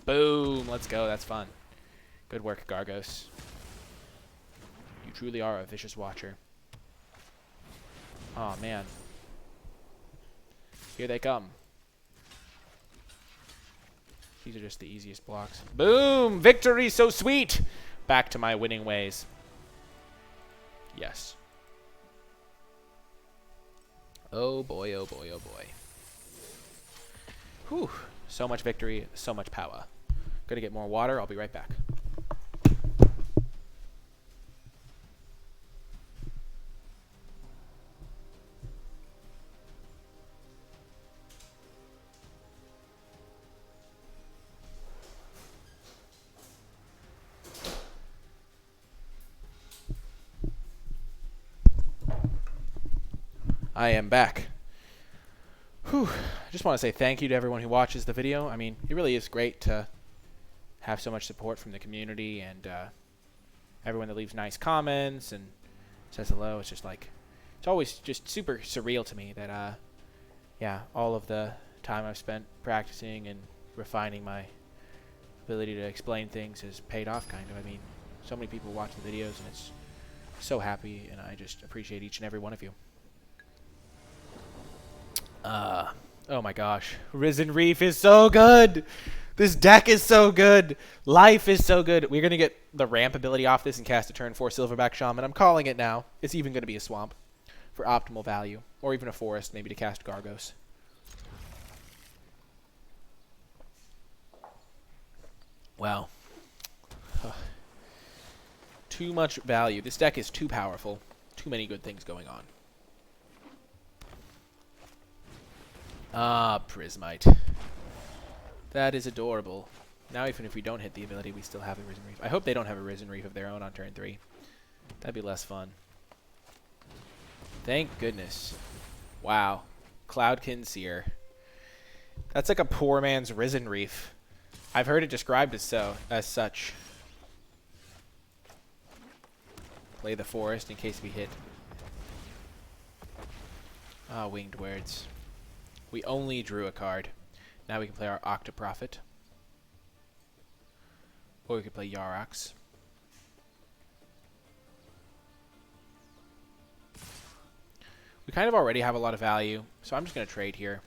Boom! Let's go. That's fun. Good work, Gargos. You truly are a vicious watcher. Oh man. Here they come. These are just the easiest blocks. Boom! Victory so sweet! Back to my winning ways. Yes. Oh boy, oh boy, oh boy. Whew. So much victory, so much power. Gonna get more water. I'll be right back. I am back. Whew. I just want to say thank you to everyone who watches the video. I mean, it really is great to have so much support from the community and everyone that leaves nice comments and says hello. It's just like, it's always just super surreal to me that, yeah, all of the time I've spent practicing and refining my ability to explain things has paid off, kind of. I mean, so many people watch the videos and it's so happy, and I just appreciate each and every one of you. Oh my gosh. Risen Reef is so good! This deck is so good! Life is so good! We're going to get the ramp ability off this and cast a turn 4 Silverback Shaman. I'm calling it now. It's even going to be a swamp for optimal value. Or even a forest, maybe to cast Gargos. Wow. Too much value. This deck is too powerful. Too many good things going on. Ah, Prismite. That is adorable. Now even if we don't hit the ability, we still have the Risen Reef. I hope they don't have a Risen Reef of their own on turn 3. That'd be less fun. Thank goodness. Wow. Cloudkin Seer. That's like a poor man's Risen Reef. I've heard it described as such. Play the forest in case we hit. Ah, Winged Words. We only drew a card. Now we can play our Octoprophet. Or we could play Yarok's. We kind of already have a lot of value, so I'm just going to trade here.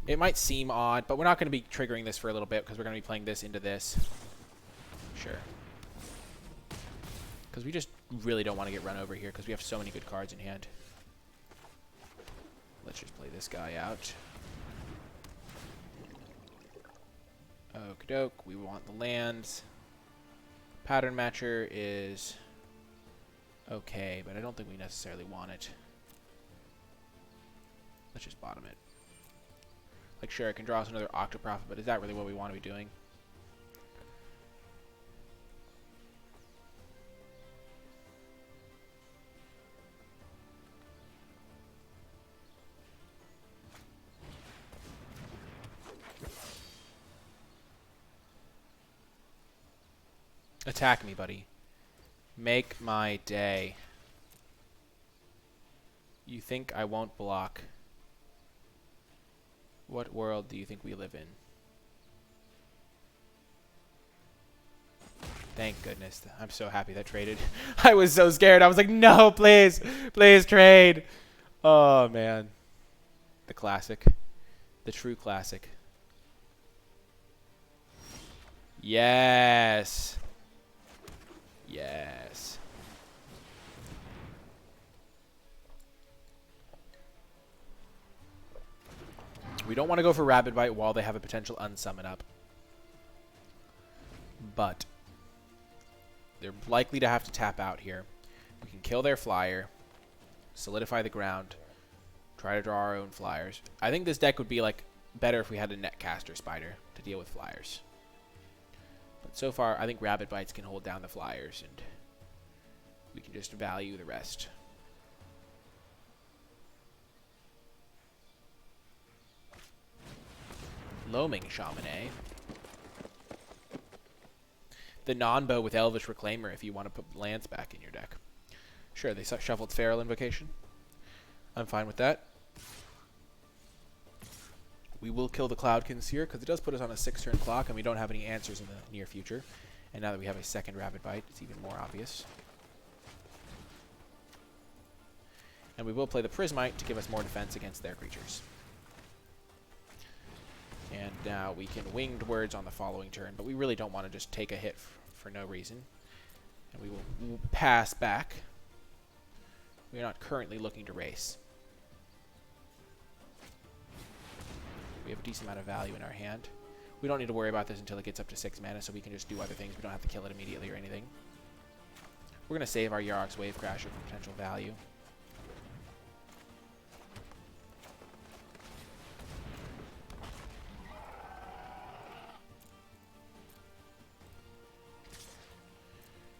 It might seem odd, but we're not going to be triggering this for a little bit because we're going to be playing this into this. Sure. Because we just really don't want to get run over here because we have so many good cards in hand. Let's just play this guy out. Okie doke. We want the lands. Pattern Matcher is okay, but I don't think we necessarily want it. Let's just bottom it. Like, sure, it can draw us another Octoprophet, but is that really what we want to be doing? Attack me, buddy. Make my day. You think I won't block? What world do you think we live in? Thank goodness. I'm so happy that traded. I was so scared. I was like, no, please. Please trade. Oh, man. The classic. The true classic. Yes. Yes. We don't want to go for Rapid Bite while they have a potential unsummon up. But they're likely to have to tap out here. We can kill their flyer, solidify the ground, try to draw our own flyers. I think this deck would be like better if we had a Netcaster Spider to deal with flyers. But so far, I think Rapid Bites can hold down the flyers, and we can just value the rest. Loaming Shaman, eh? The non-bow with Elvish Reclaimer if you want to put lands back in your deck. Sure, they shuffled Feral Invocation. I'm fine with that. We will kill the Cloud Conceer because it does put us on a 6-turn clock, and we don't have any answers in the near future. And now that we have a second Rapid Bite, it's even more obvious. And we will play the Prismite to give us more defense against their creatures. And now we can Winged Words on the following turn, but we really don't want to just take a hit for no reason. And we will pass back. We are not currently looking to race. We have a decent amount of value in our hand. We don't need to worry about this until it gets up to 6 mana, so we can just do other things. We don't have to kill it immediately or anything. We're going to save our Yarok's Wavecrasher for potential value.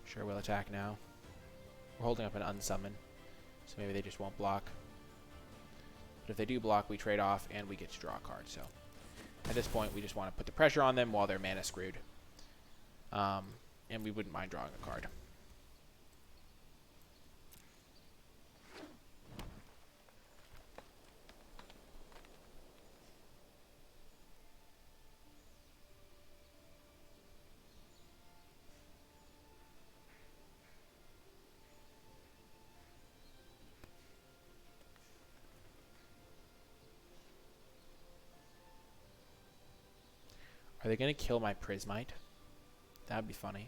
Sure, we'll attack now. We're holding up an unsummon, so maybe they just won't block. But if they do block, we trade off, and we get to draw a card. So at this point, we just want to put the pressure on them while they're mana screwed. And we wouldn't mind drawing a card. Are they going to kill my Prismite? That would be funny.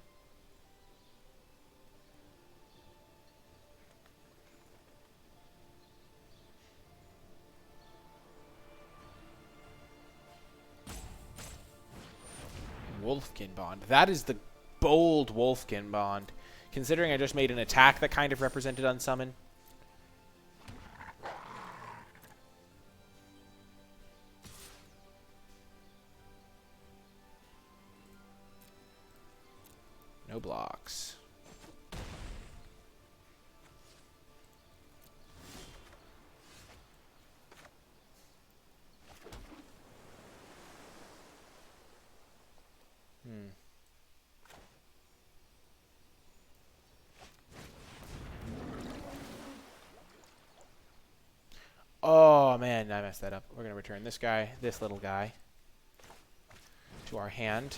Wolfkin Bond. That is the bold Wolfkin Bond. Considering I just made an attack that kind of represented Unsummon. No blocks. Oh, man, I messed that up. We're going to return this guy, this little guy, to our hand.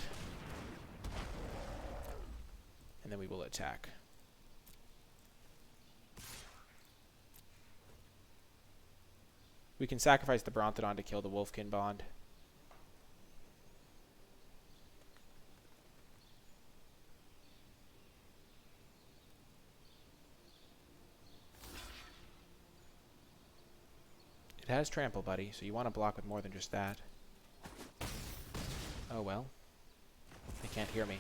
And then we will attack. We can sacrifice the Brontodon to kill the Wolfkin Bond. It has Trample, buddy, so you want to block with more than just that. Oh, well. They can't hear me.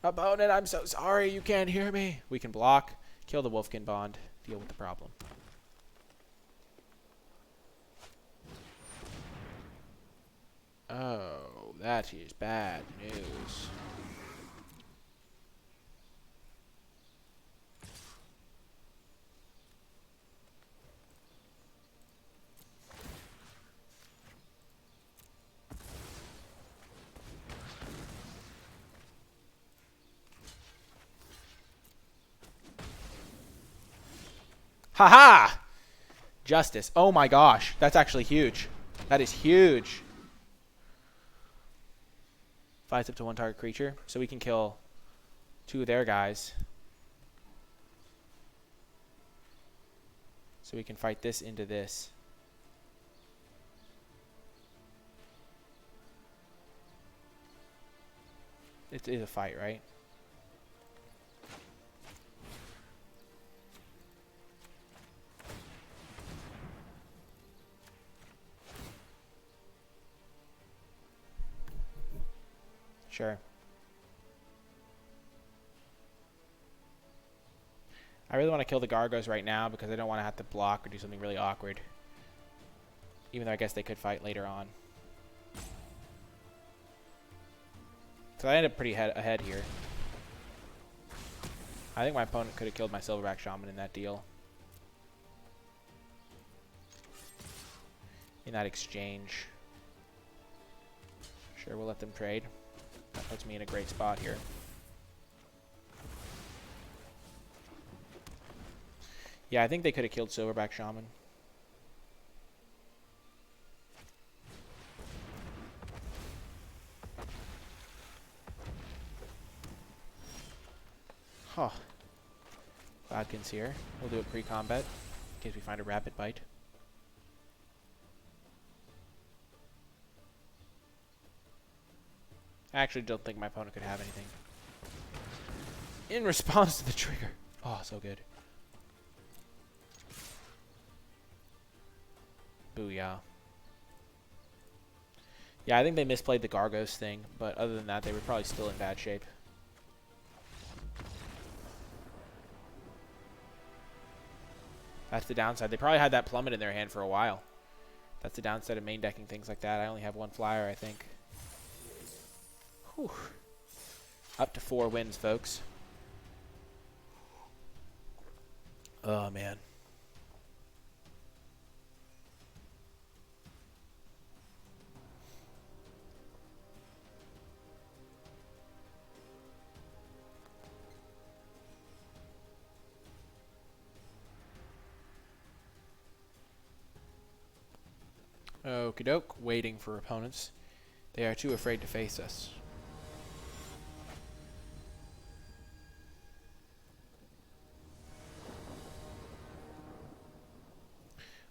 Opponent, I'm so sorry you can't hear me. We can block, kill the Wolfkin Bond, deal with the problem. Oh, that is bad news. Haha! Justice. Oh my gosh. That's actually huge. That is huge. Fights up to one target creature. So we can kill 2 of their guys. So we can fight this into this. It is a fight, right? Sure. I really want to kill the Gargos right now because I don't want to have to block or do something really awkward. Even though I guess they could fight later on. So I ended up pretty ahead here. I think my opponent could have killed my Silverback Shaman in that deal. In that exchange. Sure, we'll let them trade. That puts me in a great spot here. Yeah, I think they could have killed Silverback Shaman. Huh. Cloudkin's here. We'll do it pre-combat in case we find a rapid bite. I actually don't think my opponent could have anything. In response to the trigger. Oh, so good. Booyah. Yeah, I think they misplayed the Gargos thing, but other than that, they were probably still in bad shape. That's the downside. They probably had that plummet in their hand for a while. That's the downside of main decking things like that. I only have 1 flyer, I think. Whew. Up to 4 wins, folks. Oh, man. Okie doke, waiting for opponents. They are too afraid to face us.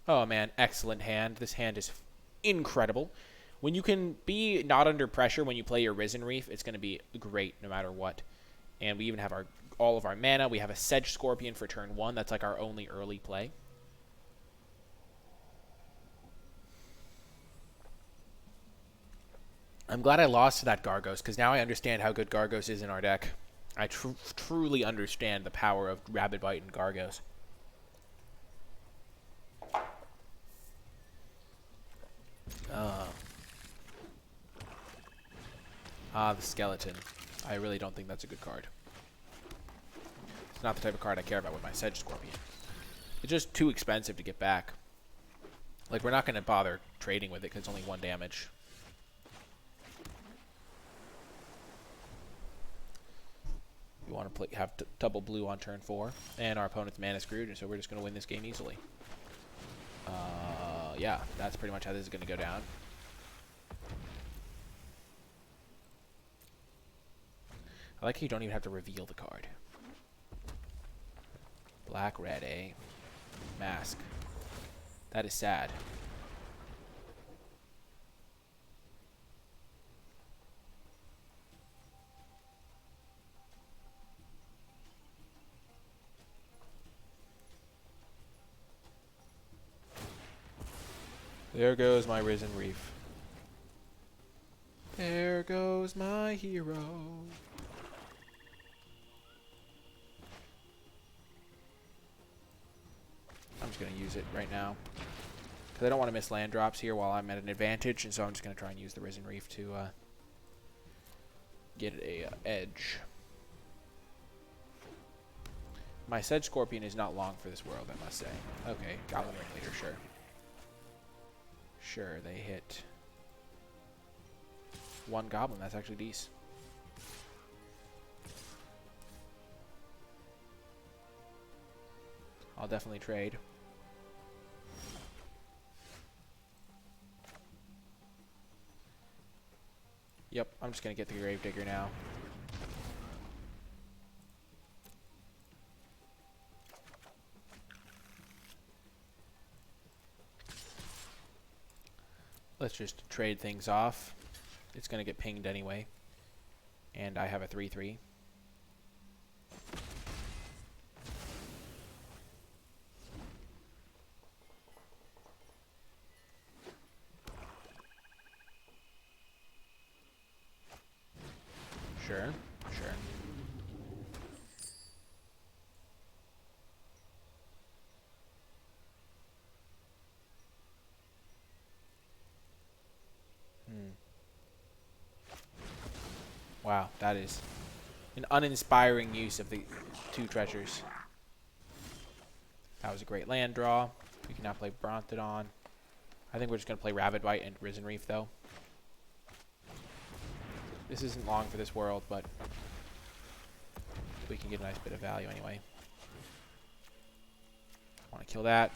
Oh man, excellent hand. This hand is incredible. When you can be not under pressure when you play your Risen Reef, it's going to be great no matter what. And we even have all of our mana. We have a Sedge Scorpion for turn 1. That's like our only early play. I'm glad I lost to that Gargos, because now I understand how good Gargos is in our deck. I truly understand the power of Rabid Bite and Gargos. The Skeleton. I really don't think that's a good card. It's not the type of card I care about with my Sedge Scorpion. It's just too expensive to get back. Like, we're not going to bother trading with it because it's only 1 damage. We want to have double blue on turn 4, and our opponent's mana screwed, and so we're just going to win this game easily. Yeah, that's pretty much how this is going to go down. I like how you don't even have to reveal the card. Black, red, eh? Mask. That is sad. There goes my Risen Reef. There goes my hero. I'm just going to use it right now. Because I don't want to miss land drops here while I'm at an advantage. And so I'm just going to try and use the Risen Reef to get a edge. My Sedge Scorpion is not long for this world, I must say. Okay, Goblin Ringleader, sure. Sure, they hit 1 Goblin. That's actually decent. I'll definitely trade. Yep, I'm just going to get the Gravedigger now. Let's just trade things off. It's going to get pinged anyway. And I have a 3/3. Sure, sure. Wow, that is an uninspiring use of the 2 treasures. That was a great land draw. We can now play Brontodon. I think we're just going to play Rabid Bite and Risen Reef, though. This isn't long for this world, but we can get a nice bit of value anyway. Want to kill that.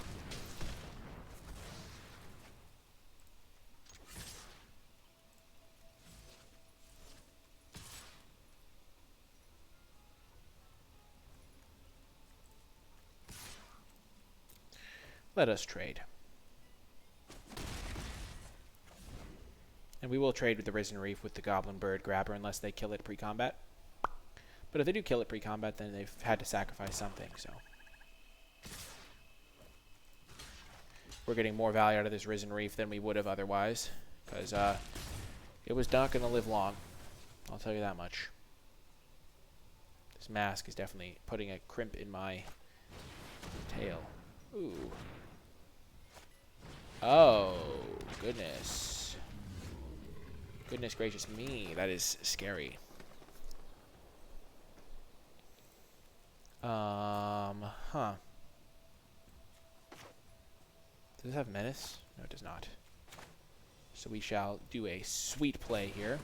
Let us trade. And we will trade with the Risen Reef with the Goblin Bird Grabber unless they kill it pre-combat. But if they do kill it pre-combat, then they've had to sacrifice something, so. We're getting more value out of this Risen Reef than we would have otherwise. Because it was not going to live long. I'll tell you that much. This mask is definitely putting a crimp in my tail. Ooh. Oh, goodness. Goodness gracious me, that is scary. Huh. Does it have Menace? No, it does not. So we shall do a sweet play here.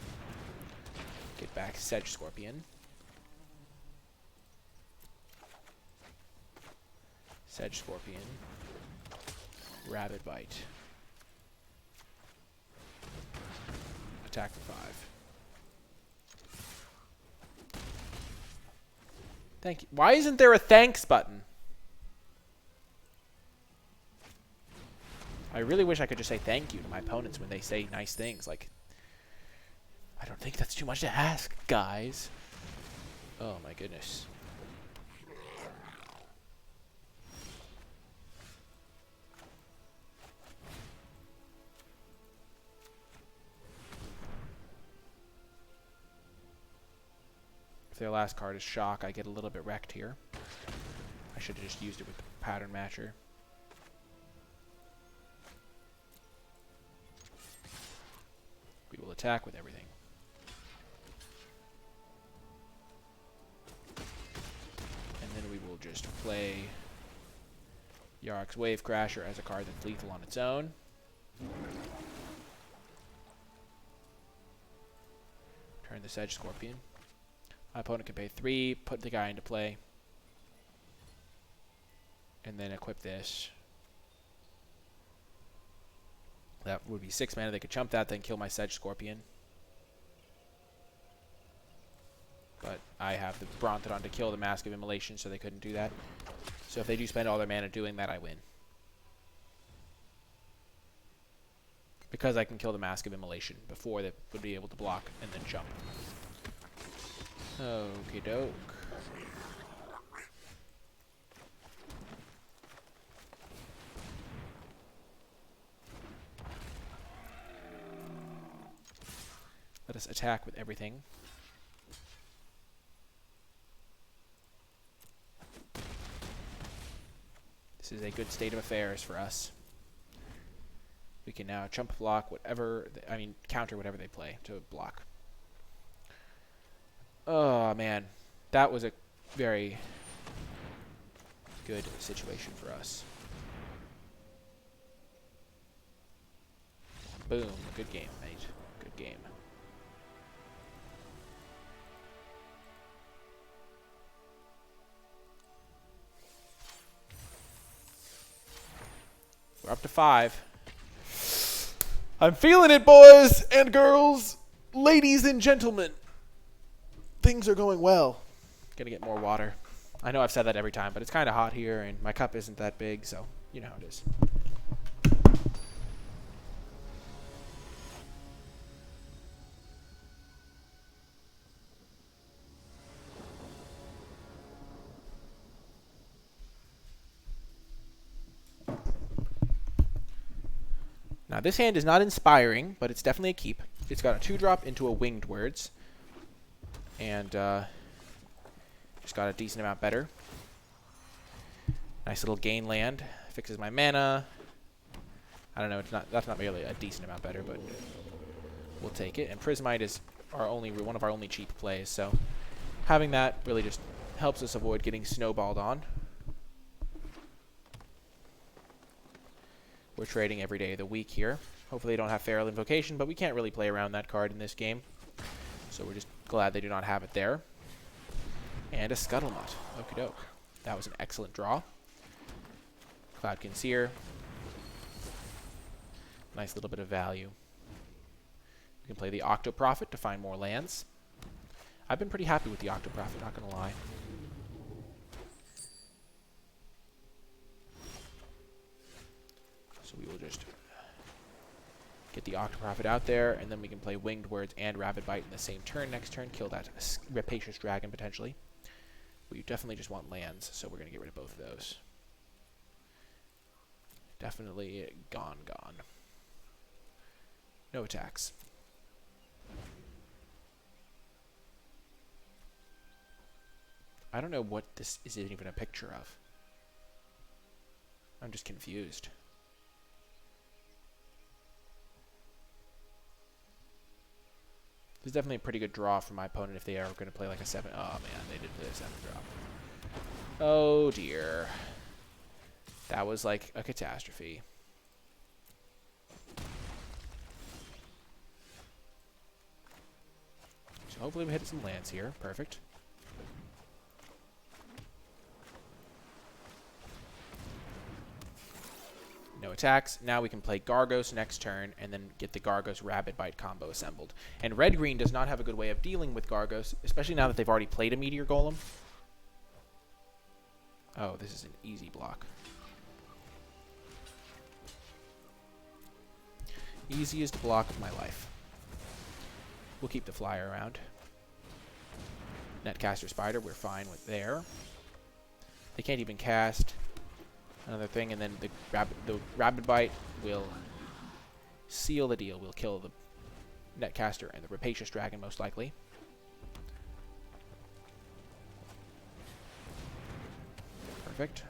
Get back Sedge Scorpion. Sedge Scorpion. Rabid Bite. Attack for 5. Thank you. Why isn't there a thanks button? I really wish I could just say thank you to my opponents when they say nice things. Like, I don't think that's too much to ask, guys. Oh my goodness. If their last card is Shock, I get a little bit wrecked here. I should have just used it with the Pattern Matcher. We will attack with everything. And then we will just play Yarok's Wave Crasher as a card that's lethal on its own. Turn the Sedge Scorpion. My opponent can pay 3, put the guy into play, and then equip this. That would be 6 mana. They could chump that, then kill my Sedge Scorpion. But I have the Brontodon to kill the Mask of Immolation, so they couldn't do that. So if they do spend all their mana doing that, I win. Because I can kill the Mask of Immolation before they would be able to block and then jump. Okie doke. Let us attack with everything. This is a good state of affairs for us. We can now chump block whatever, counter whatever they play to block. Oh, man. That was a very good situation for us. Boom. Good game, mate. Good game. We're up to 5. I'm feeling it, boys and girls, ladies and gentlemen. Things are going well. Gonna get more water. I know I've said that every time, but it's kind of hot here, and my cup isn't that big, so you know how it is. Now, this hand is not inspiring, but it's definitely a keep. It's got a 2-drop into a Winged Words. And just got a decent amount better. Nice little gain land. Fixes my mana. I don't know, that's not really a decent amount better, but we'll take it. And Prismite is one of our only cheap plays, so having that really just helps us avoid getting snowballed on. We're trading every day of the week here. Hopefully they don't have Feral Invocation, but we can't really play around that card in this game. So we're just glad they do not have it there. And a Scuttlemutt. Okie doke. That was an excellent draw. Cloudkin Seer. Nice little bit of value. We can play the Octoprophet to find more lands. I've been pretty happy with the Octoprophet, not gonna lie. So we will just get the Octoprophet out there, and then we can play Winged Words and Rabid Bite in the same turn next turn. Kill that Rapacious Dragon, potentially. We definitely just want lands, so we're going to get rid of both of those. Definitely gone. No attacks. I don't know what this is even a picture of. I'm just confused. This is definitely a pretty good draw for my opponent if they are going to play like a 7. Oh, man, they did play a 7-drop. Oh, dear. That was like a catastrophe. So hopefully we hit some lands here. Perfect. No attacks. Now we can play Gargos next turn and then get the Gargos Rabid Bite combo assembled. And red-green does not have a good way of dealing with Gargos, especially now that they've already played a Meteor Golem. Oh, this is an easy block. Easiest block of my life. We'll keep the flyer around. Netcaster Spider, we're fine with there. They can't even cast another thing, and then the Rabid Bite will seal the deal. We'll kill the Netcaster and the Rapacious Dragon, most likely. Perfect.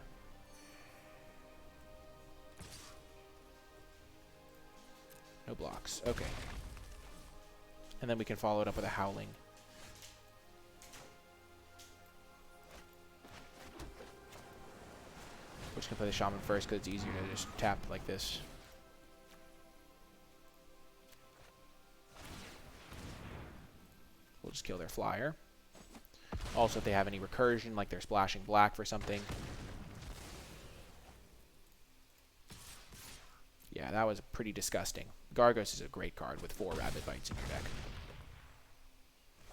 No blocks. Okay. And then we can follow it up with a Howling. We're just going to play the Shaman first because it's easier to just tap like this. We'll just kill their flyer. Also, if they have any recursion, like they're splashing black for something. Yeah, that was pretty disgusting. Gargos is a great card with 4 Rabid Bites in your deck.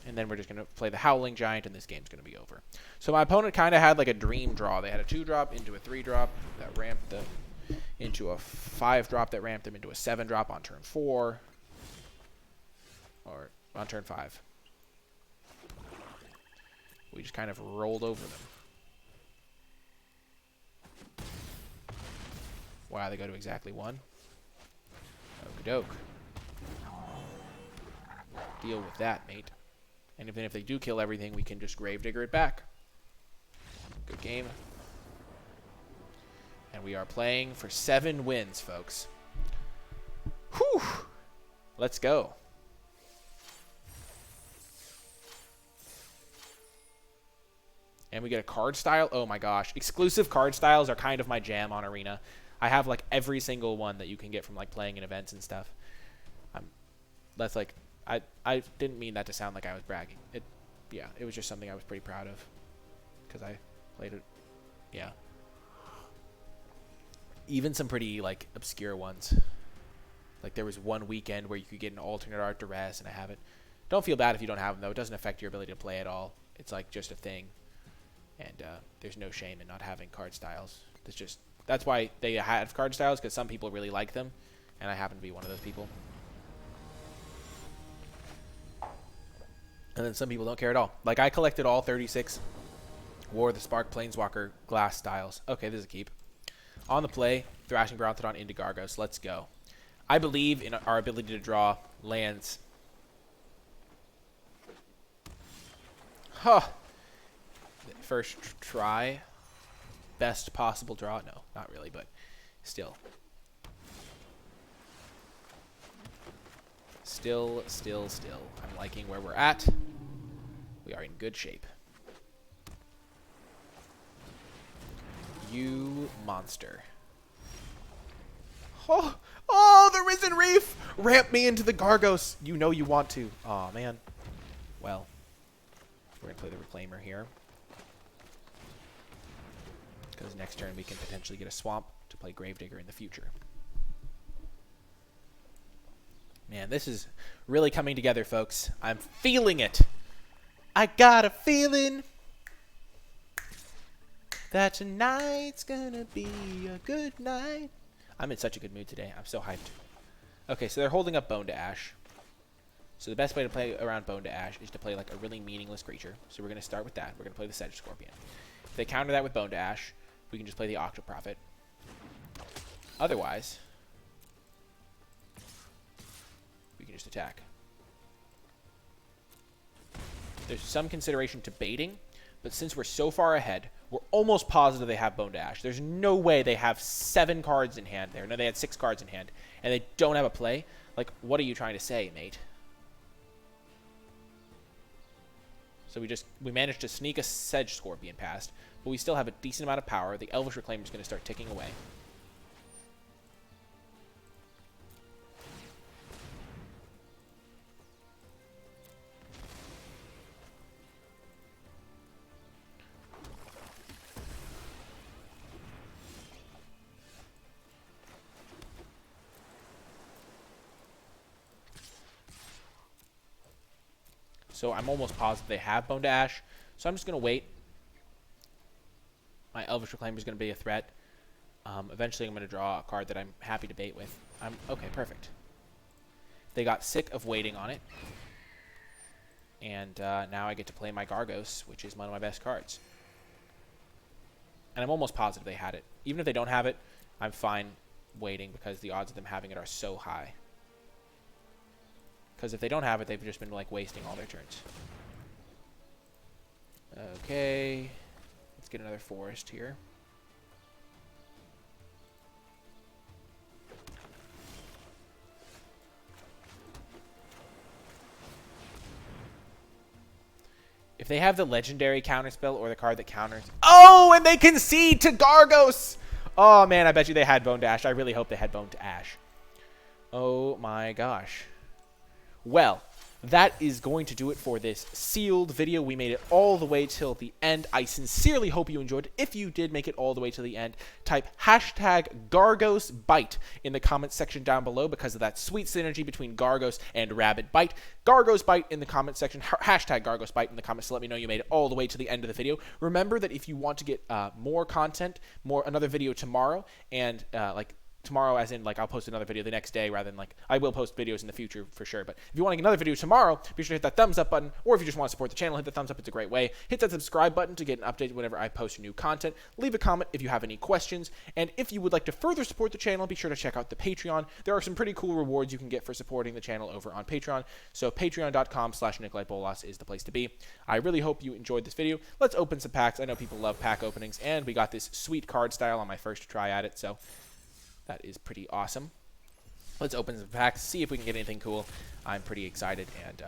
And then we're just going to play the Howling Giant, and this game's going to be over. So my opponent kind of had like a dream draw. They had a 2-drop into a 3-drop that ramped them into a 5-drop that ramped them into a 7-drop on turn 4. Or on turn 5. We just kind of rolled over them. Wow, they go to exactly 1. Okie doke. Deal with that, mate. And even if they do kill everything, we can just Gravedigger it back. Good game. And we are playing for 7 wins, folks. Whew! Let's go. And we get a card style. Oh my gosh. Exclusive card styles are kind of my jam on Arena. I have like every single one that you can get from like playing in events and stuff. That's like... I didn't mean that to sound like I was bragging. Yeah, it was just something I was pretty proud of. Because I played it. Yeah. Even some pretty, like, obscure ones. Like, there was one weekend where you could get an alternate art duress, and I have it. Don't feel bad if you don't have them, though. It doesn't affect your ability to play at all. It's, like, just a thing. And there's no shame in not having card styles. That's why they have card styles, because some people really like them, and I happen to be one of those people. And then some people don't care at all. Like, I collected all 36 War of the Spark Planeswalker glass styles. Okay, this is a keep. On the play, Thrashing Brontodon into Gargos. Let's go. I believe in our ability to draw lands. Huh. First try. Best possible draw. No, not really, but still. Still. I'm liking where we're at. We are in good shape. You monster. Oh, the Risen Reef! Ramp me into the Gargos. You know you want to. Aw, man. Well, we're going to play the Reclaimer here. Because next turn we can potentially get a swamp to play Gravedigger in the future. Man, this is really coming together, folks. I'm feeling it. I got a feeling that tonight's gonna be a good night. I'm in such a good mood today. I'm so hyped. Okay, so they're holding up Bone to Ash. So the best way to play around Bone to Ash is to play like a really meaningless creature. So we're going to start with that. We're going to play the Sedge Scorpion. If they counter that with Bone to Ash, we can just play the Octoprophet. Otherwise, we can just attack. There's some consideration to baiting, but since we're so far ahead, we're almost positive they have Bone to Ash. There's no way they have 7 cards in hand there. No, they had 6 cards in hand, and they don't have a play. Like, what are you trying to say, mate? So we managed to sneak a Sedge Scorpion past, but we still have a decent amount of power. The Elvish Reclaimer is going to start ticking away. So I'm almost positive they have Bone to Ash. So I'm just going to wait. My Elvish Reclaimer is going to be a threat. Eventually I'm going to draw a card that I'm happy to bait with. Okay, perfect. They got sick of waiting on it. And now I get to play my Gargos, which is one of my best cards. And I'm almost positive they had it. Even if they don't have it, I'm fine waiting because the odds of them having it are so high. Because if they don't have it, they've just been like wasting all their turns. Okay. Let's get another forest here. If they have the legendary counterspell or the card that counters... Oh, and they concede to Gargos! Oh, man, I bet you they had Bone to Ash. I really hope they had Bone to Ash. Oh, my gosh. Well, that is going to do it for this sealed video. We made it all the way till the end. I sincerely hope you enjoyed it. If you did make it all the way to the end, type hashtag GargosBite in the comments section down below because of that sweet synergy between Gargos and Rabbit Bite. GargosBite in the comments section, hashtag GargosBite in the comments to let me know you made it all the way to the end of the video. Remember that if you want to get more content, another video tomorrow, and tomorrow as in, like, I'll post another video the next day rather than, like, I will post videos in the future for sure. But if you want to get another video tomorrow, be sure to hit that thumbs up button. Or if you just want to support the channel, hit the thumbs up. It's a great way. Hit that subscribe button to get an update whenever I post new content. Leave a comment if you have any questions. And if you would like to further support the channel, be sure to check out the Patreon. There are some pretty cool rewards you can get for supporting the channel over on Patreon. So patreon.com/NicolaiBolas is the place to be. I really hope you enjoyed this video. Let's open some packs. I know people love pack openings. And we got this sweet card style on my first try at it. So that is pretty awesome. Let's open some packs, see if we can get anything cool. I'm pretty excited, and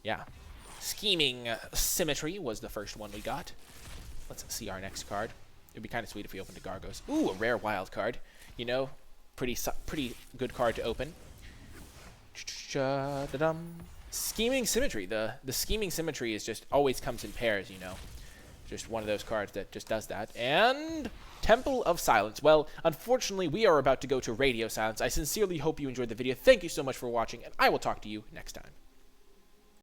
yeah. Scheming Symmetry was the first one we got. Let's see our next card. It'd be kind of sweet if we opened a Gargos. Ooh, a rare wild card. You know, pretty good card to open. Scheming Symmetry. The Scheming Symmetry is just always comes in pairs, you know. Just one of those cards that just does that. And Temple of Silence. Well, unfortunately, we are about to go to Radio Silence. I sincerely hope you enjoyed the video. Thank you so much for watching, and I will talk to you next time.